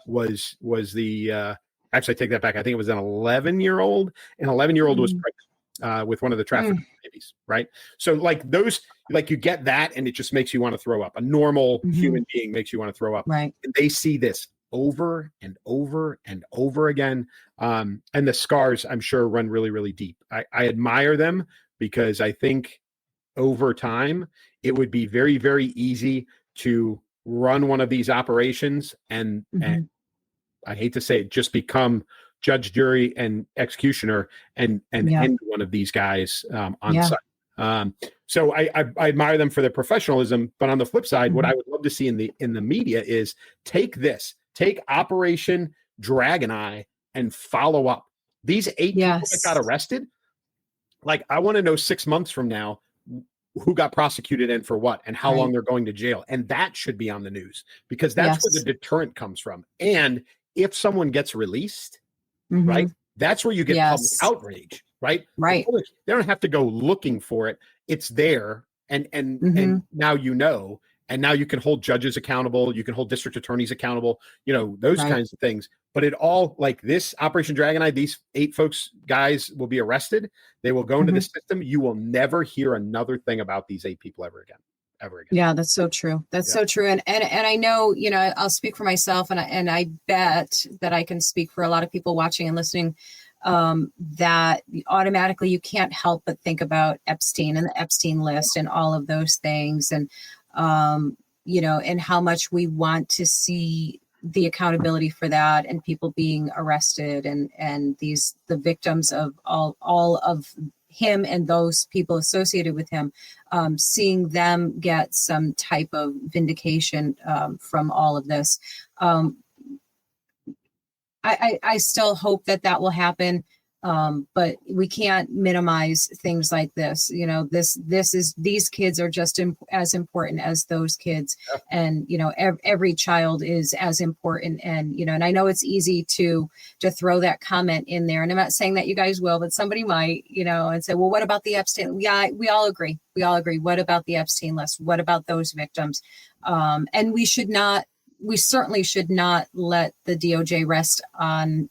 S3: was the, actually I take that back. I think it was an 11-year-old. An 11-year-old was pregnant with one of the trafficking babies, right? So like those, like you get that and it just makes you want to throw up. A normal human being makes you want to throw up.
S2: Right.
S3: And they see this over and over and over again. And the scars, I'm sure, run really, really deep. I admire them because I think over time, it would be very, very easy to run one of these operations and I hate to say it, just become judge, jury, and executioner and end one of these guys on site. So I admire them for their professionalism, but on the flip side, what I would love to see in the media is take Operation Dragon Eye and follow up. These 8 people that got arrested, like I want to know 6 months from now who got prosecuted and for what and how long they're going to jail. And that should be on the news because that's where the deterrent comes from. And if someone gets released, right, that's where you get public outrage, right?
S2: Right.
S3: They don't have to go looking for it. It's there. And now and now you can hold judges accountable. You can hold district attorneys accountable, those kinds of things. But it all, like this Operation Dragon Eye, these 8 guys will be arrested. They will go into the system. You will never hear another thing about these 8 people ever again.
S2: Yeah, that's so true. That's so true. And I know, I'll speak for myself and I bet that I can speak for a lot of people watching and listening, that automatically you can't help but think about Epstein and the Epstein list and all of those things. And, and how much we want to see the accountability for that and people being arrested and the victims of all of him and those people associated with him, seeing them get some type of vindication from all of this. I still hope that will happen. But we can't minimize things like this. These kids are just as important as those kids. And, every child is as important. And, and I know it's easy to throw that comment in there. And I'm not saying that you guys will, but somebody might, and say, well, what about the Epstein? Yeah, we all agree. What about the Epstein list? What about those victims? And we certainly should not let the DOJ rest on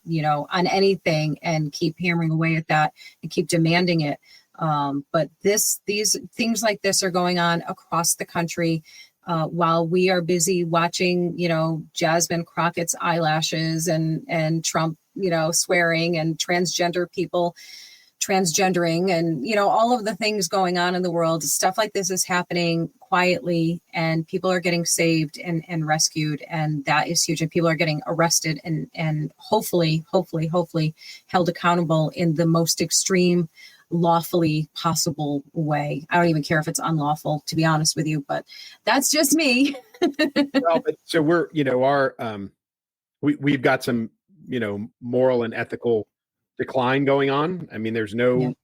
S2: anything and keep hammering away at that and keep demanding it. But these things like this are going on across the country while we are busy watching, Jasmine Crockett's eyelashes and Trump, swearing and transgender people transgendering and, all of the things going on in the world. Stuff like this is happening quietly and people are getting saved and rescued. And that is huge. And people are getting arrested and hopefully held accountable in the most extreme, lawfully possible way. I don't even care if it's unlawful, to be honest with you, but that's just me.
S3: So we're, we've got some, moral and ethical decline going on. I mean, there's no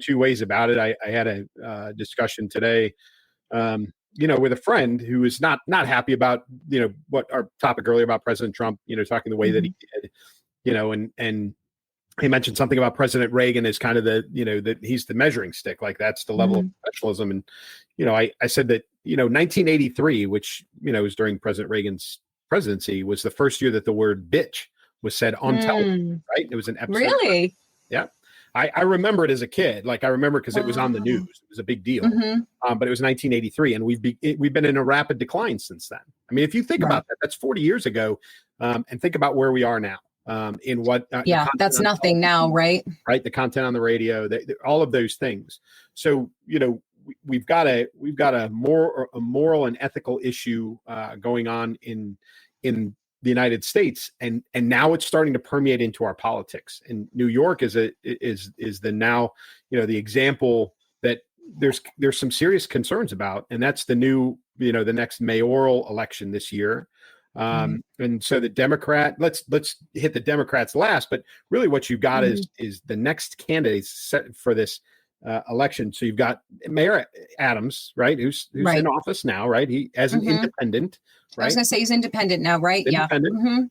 S3: two ways about it. I had a discussion today, with a friend who is not happy about, what our topic earlier about President Trump, talking the way that he did, and he mentioned something about President Reagan as kind of the, that he's the measuring stick, like that's the level of professionalism. And, I said that, 1983, which, was during President Reagan's presidency, was the first year that the word bitch was said on television, right? It was an episode.
S2: Really?
S3: Yeah. I remember it as a kid. Like I remember because it was on the news. It was a big deal. But it was 1983 and we've been in a rapid decline since then. I mean, if you think about that, that's 40 years ago. And think about where we are now. In what?
S2: That's nothing now, right?
S3: Right. The content on the radio, all of those things. So, we've got a moral and ethical issue going on in the United States, and now it's starting to permeate into our politics. And New York is the now, the example that there's some serious concerns about, and that's the new, the next mayoral election this year. And so the Democrat, let's hit the Democrats last, but really what you've got is the next candidates set for this election. So you've got Mayor Adams, right? Who's in office now, right? He as an independent, right?
S2: I was going to say he's independent now, right?
S3: Independent.
S2: Yeah.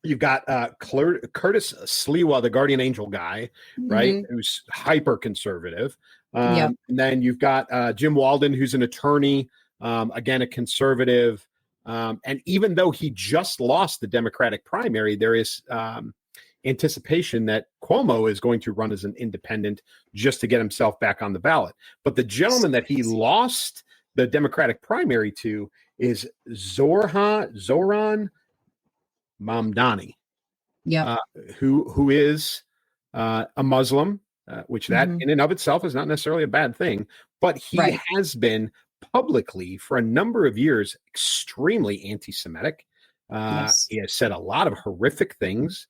S3: You've got Curtis Sliwa, the guardian angel guy, right? Who's hyper conservative. And then you've got Jim Walden, who's an attorney, again, a conservative. And even though he just lost the Democratic primary, there is anticipation that Cuomo is going to run as an independent just to get himself back on the ballot. But the gentleman that he lost the Democratic primary to is Zoran Mamdani, who is a Muslim, which that in and of itself is not necessarily a bad thing, but he has been publicly for a number of years extremely anti-Semitic. He has said a lot of horrific things.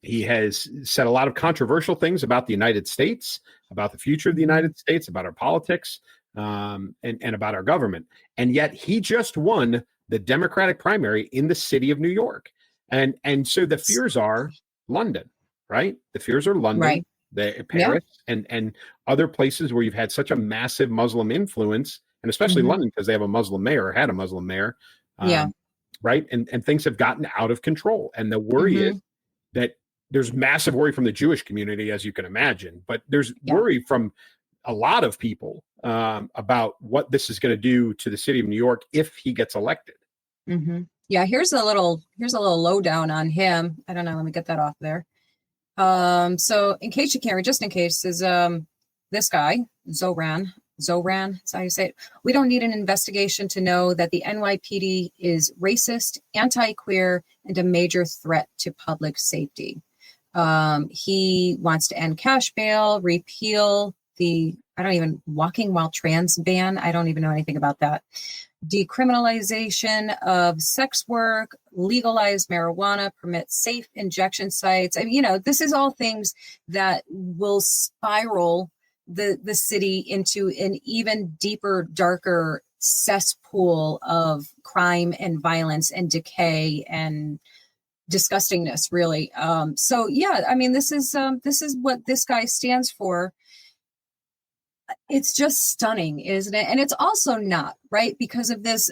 S3: He has said a lot of controversial things about the United States, about the future of the United States, about our politics, and about our government. And yet he just won the Democratic primary in the city of New York. And so the fears are London, right? The fears are London, Paris, and other places where you've had such a massive Muslim influence, and especially London, because they have a Muslim mayor, or had a Muslim mayor. Right. And things have gotten out of control. And the worry is that there's massive worry from the Jewish community, as you can imagine, but there's worry from a lot of people about what this is going to do to the city of New York if he gets elected.
S2: Yeah, here's a little lowdown on him. I don't know. Let me get that off there. So in case you can't read, just in case, is this guy, Zoran, that's how you say it. We don't need an investigation to know that the NYPD is racist, anti-queer, and a major threat to public safety. He wants to end cash bail, repeal the walking while trans ban. I don't even know anything about that. Decriminalization of sex work, legalize marijuana, permit safe injection sites. I mean, this is all things that will spiral the city into an even deeper, darker cesspool of crime and violence and decay and disgustingness, really. So yeah, I mean, this is what this guy stands for. It's just stunning, isn't it? And it's also not, right, because of this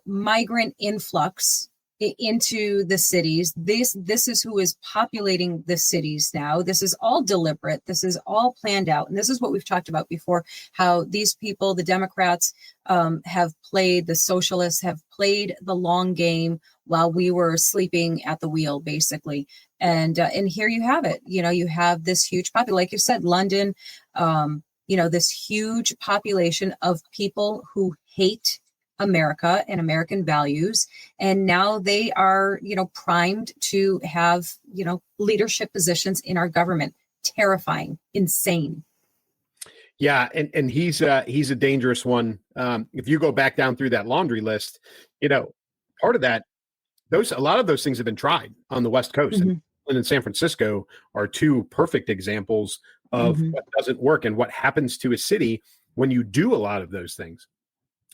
S2: migrant influx into the cities. This is who is populating the cities now. This is all deliberate. This is all planned out. And this is what we've talked about before, how these people, the Democrats, the socialists have played the long game while we were sleeping at the wheel, basically. And here you have it. You have this huge population, like you said, London, this huge population of people who hate America and American values. And now they are, primed to have, leadership positions in our government. Terrifying, insane.
S3: Yeah. And he's a dangerous one. If you go back down through that laundry list, part of that, a lot of those things have been tried on the West Coast. And San Francisco are two perfect examples of what doesn't work and what happens to a city when you do a lot of those things.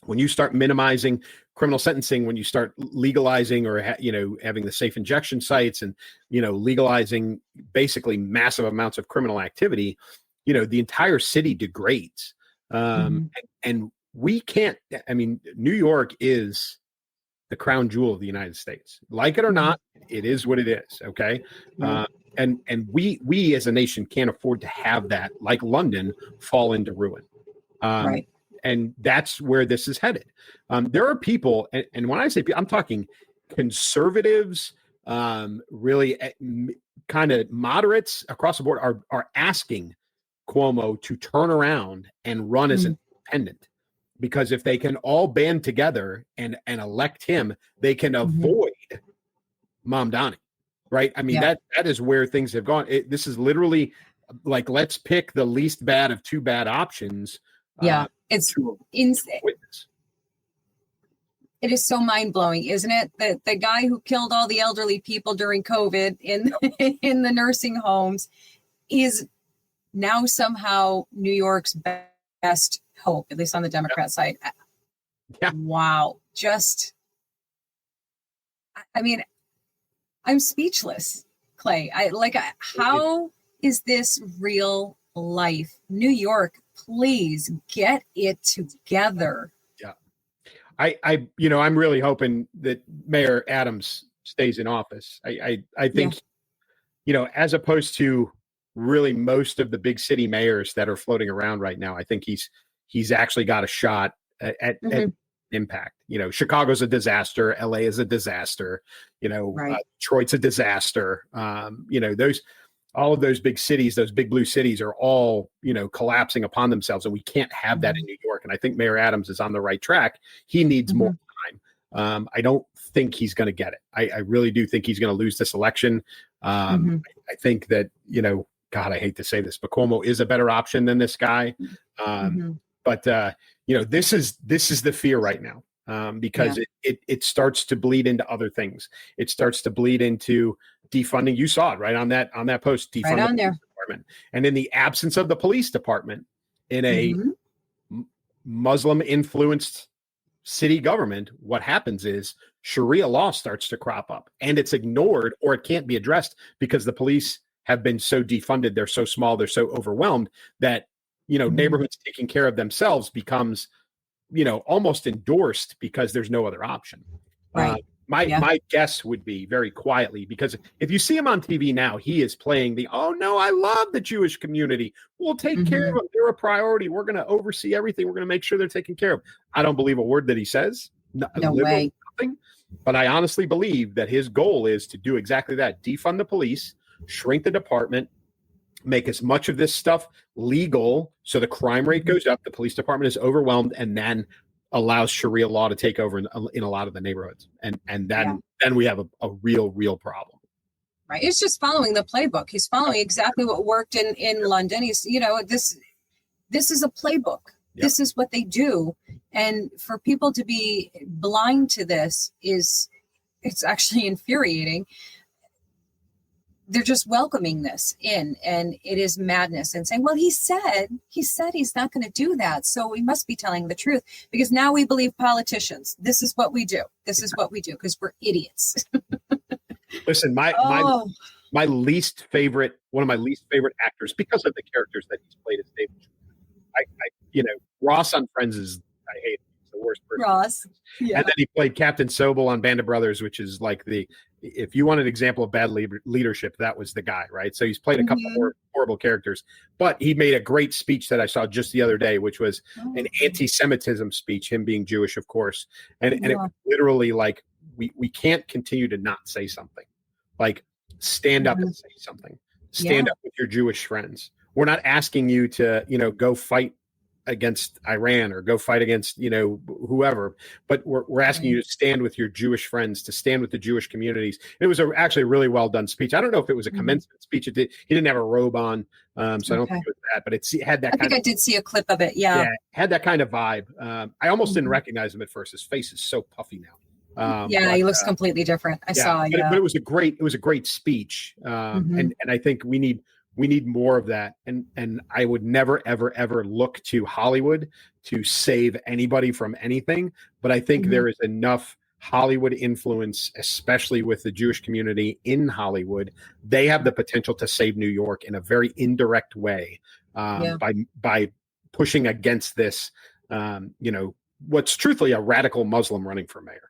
S3: When you start minimizing criminal sentencing, when you start legalizing or having the safe injection sites and legalizing basically massive amounts of criminal activity, the entire city degrades. And we can't. I mean, New York is the crown jewel of the United States. Like it or not, it is what it is. Okay. And we as a nation can't afford to have that, like London, fall into ruin.
S2: Right.
S3: And that's where this is headed. There are people, and when I say people, I'm talking conservatives, really kind of moderates across the board are asking Cuomo to turn around and run as an independent. Because if they can all band together and elect him, they can avoid Mamdani, right? I mean, that is where things have gone. This is literally like, let's pick the least bad of two bad options.
S2: It's insane. It is so mind-blowing, isn't it? That the guy who killed all the elderly people during COVID in the nursing homes is now somehow New York's best hope, at least on the Democrat side.
S3: Yeah.
S2: Wow. I mean, I'm speechless, Clay. How is this real life? New York, please get it together.
S3: Yeah. I'm really hoping that Mayor Adams stays in office. I think, as opposed to really most of the big city mayors that are floating around right now, I think he's actually got a shot at impact. Chicago's a disaster. LA is a disaster. Detroit's a disaster. All of those big cities, those big blue cities are all, collapsing upon themselves. And we can't have that in New York. And I think Mayor Adams is on the right track. He needs more time. I don't think he's going to get it. I really do think he's going to lose this election. I think that, God, I hate to say this, but Cuomo is a better option than this guy. But this is the fear right now, because it starts to bleed into other things. It starts to bleed into defunding. You saw it right on that post. Defund
S2: right on
S3: the
S2: there.
S3: Department. And in the absence of the police department in a Muslim influenced city government, what happens is Sharia law starts to crop up, and it's ignored, or it can't be addressed because the police have been so defunded. They're so small. They're so overwhelmed that neighborhoods taking care of themselves becomes, almost endorsed because there's no other option.
S2: Right.
S3: My guess would be very quietly, because if you see him on TV now, he is playing oh no, I love the Jewish community. We'll take care of them. They're a priority. We're going to oversee everything. We're going to make sure they're taken care of. I don't believe a word that he says.
S2: No way.
S3: Nothing. But I honestly believe that his goal is to do exactly that: defund the police, shrink the department, make as much of this stuff legal so the crime rate goes up, the police department is overwhelmed, and then allows Sharia law to take over in a lot of the neighborhoods. And then we have a real problem.
S2: Right. It's just following the playbook. He's following exactly what worked in London. He's, this is a playbook. Yep. This is what they do. And for people to be blind to this it's actually infuriating. They're just welcoming this in, and it is madness, and saying, well, he said he's not going to do that, so we must be telling the truth, because now we believe politicians. This is what we do. This is what we do because we're idiots.
S3: Listen, one of my least favorite actors, because of the characters that he's played as David. Ross on Friends I hate him. He's the worst person.
S2: Ross. Yeah.
S3: And then he played Captain Sobel on Band of Brothers, which is like if you want an example of bad leadership, that was the guy, right? So he's played a couple of horrible characters, but he made a great speech that I saw just the other day, which was an anti-Semitism speech, him being Jewish, of course. And it was literally like, we can't continue to not say something. Like, stand up and say something. Stand up with your Jewish friends. We're not asking you to, go fight against Iran or go fight against, whoever, but we're asking you to stand with your Jewish friends, to stand with the Jewish communities. It was actually a really well done speech. I don't know if it was a commencement speech. He didn't have a robe on, so I don't think it was that, but it had that. I
S2: did see a clip of it. Yeah,
S3: had that kind of vibe. I almost didn't recognize him at first. His face is so puffy now.
S2: He looks completely different. I saw.
S3: But it was a great speech, and I think we need more of that. And I would never, ever look to Hollywood to save anybody from anything. But I think there is enough Hollywood influence, especially with the Jewish community in Hollywood. They have the potential to save New York in a very indirect way by pushing against this, what's truthfully a radical Muslim running for mayor.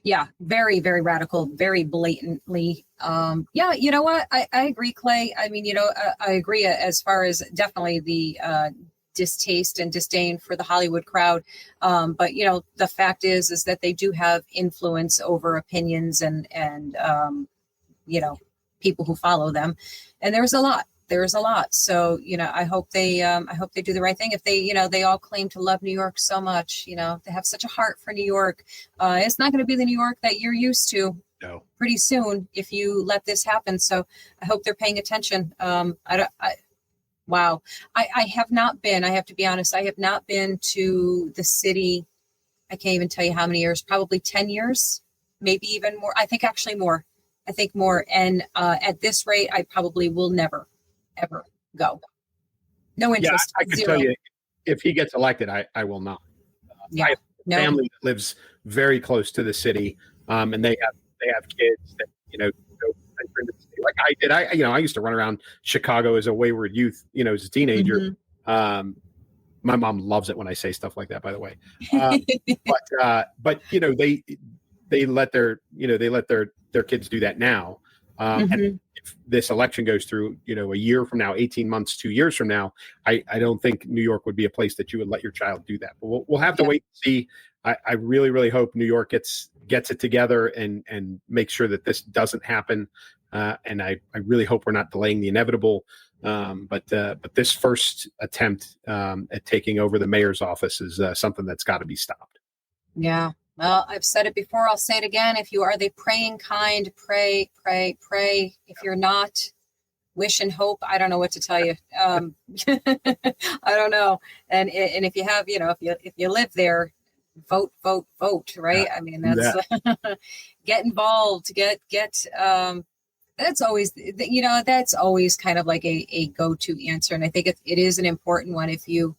S2: Yeah, very, very radical, very blatantly. You know what? I agree, Clay. I mean, I agree as far as definitely the distaste and disdain for the Hollywood crowd. But, the fact is that they do have influence over opinions and people who follow them. And there's a lot. So, I hope they do the right thing. If they all claim to love New York so much, they have such a heart for New York. It's not going to be the New York that you're used to pretty soon if you let this happen. So I hope they're paying attention. Wow. I have not been, I have to be honest, I have not been to the city. I can't even tell you how many years, probably 10 years, maybe even more. I think actually more. And at this rate, I probably will never, ever go. No interest.
S3: I could
S2: Zero.
S3: tell you, if he gets elected, I will not. I have a
S2: No.
S3: family that lives very close to the city, and they have kids that go venture into the city like I did. I used to run around Chicago as a wayward youth, as a teenager.
S2: Mhm.
S3: My mom loves it when I say stuff like that, by the way. But they let their kids do that now. And if this election goes through, a year from now, 18 months, 2 years from now, I don't think New York would be a place that you would let your child do that. But we'll have to wait and see. I really, really hope New York gets it together and makes sure that this doesn't happen. And I really hope we're not delaying the inevitable. But this first attempt at taking over the mayor's office is something that's got to be stopped.
S2: Yeah. Well, I've said it before. I'll say it again. If you are the praying kind, pray, pray, pray. If you're not, wish and hope. I don't know what to tell you. I don't know. And if you have, if you live there, vote, right? I mean, that's get involved, that's always, that's always kind of like a go-to answer. And I think it is an important one. If you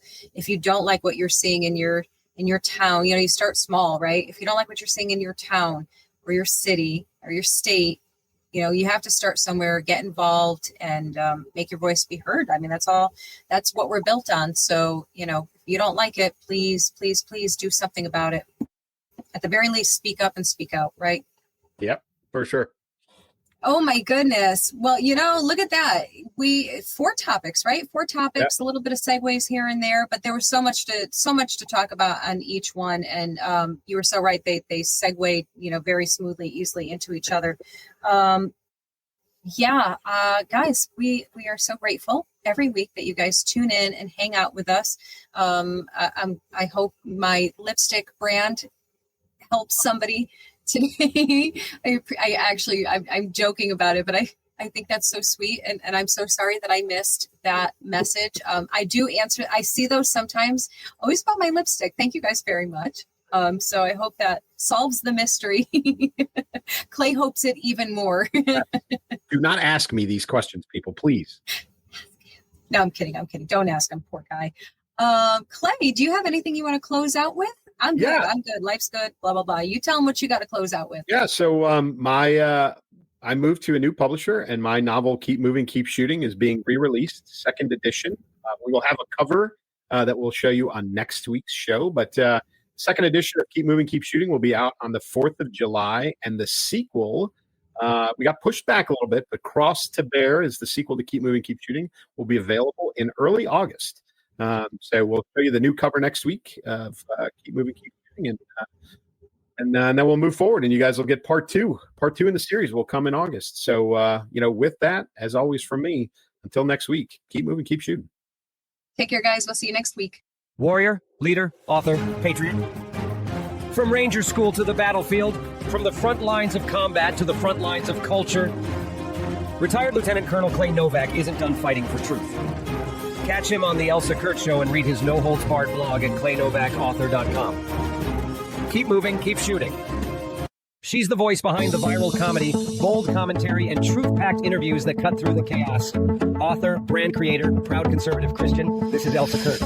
S2: don't like what you're seeing in your town, you start small, right? If you don't like what you're seeing in your town or your city or your state, you have to start somewhere, get involved and make your voice be heard. I mean, that's what we're built on. So, if you don't like it, please, please, please do something about it. At the very least, speak up and speak out, right?
S3: Yep, for sure.
S2: Oh my goodness. Well, look at that. 4 topics, right? 4 topics, yep. A little bit of segues here and there, but there was so much to talk about on each one. And you were so right. They segue, very smoothly, easily into each other. Guys, we are so grateful every week that you guys tune in and hang out with us. I hope my lipstick brand helps somebody today. I'm joking about it, but I think that's so sweet. And I'm so sorry that I missed that message. I do answer. I see those sometimes. Always about my lipstick. Thank you guys very much. So I hope that solves the mystery. Clay hopes it even more.
S3: Do not ask me these questions, people, please.
S2: No, I'm kidding. Don't ask him, poor guy. Clay, do you have anything you want to close out with? I'm good. Yeah. I'm good. Life's good. Blah, blah, blah. You tell them what you got to close out with.
S3: Yeah. So I moved to a new publisher and my novel, Keep Moving, Keep Shooting, is being re-released, 2nd edition. We will have a cover that we'll show you on next week's show. But 2nd edition of Keep Moving, Keep Shooting will be out on the 4th of July. And the sequel, we got pushed back a little bit, but Cross to Bear is the sequel to Keep Moving, Keep Shooting, will be available in early August. So we'll show you the new cover next week of Keep Moving, Keep Shooting, and then we'll move forward, and you guys will get part two. Part 2 in the series will come in August. So with that, as always from me, until next week, keep moving, keep shooting.
S2: Take care, guys. We'll see you next week.
S13: Warrior, leader, author, patriot. From ranger school to the battlefield, from the front lines of combat to the front lines of culture, retired Lieutenant Colonel Clay Novak isn't done fighting for truth. Catch him on the Elsa Kurt Show and read his no-holds-barred blog at claynovakauthor.com. Keep moving, keep shooting. She's the voice behind the viral comedy, bold commentary, and truth-packed interviews that cut through the chaos. Author, brand creator, proud conservative Christian, this is Elsa Kurt.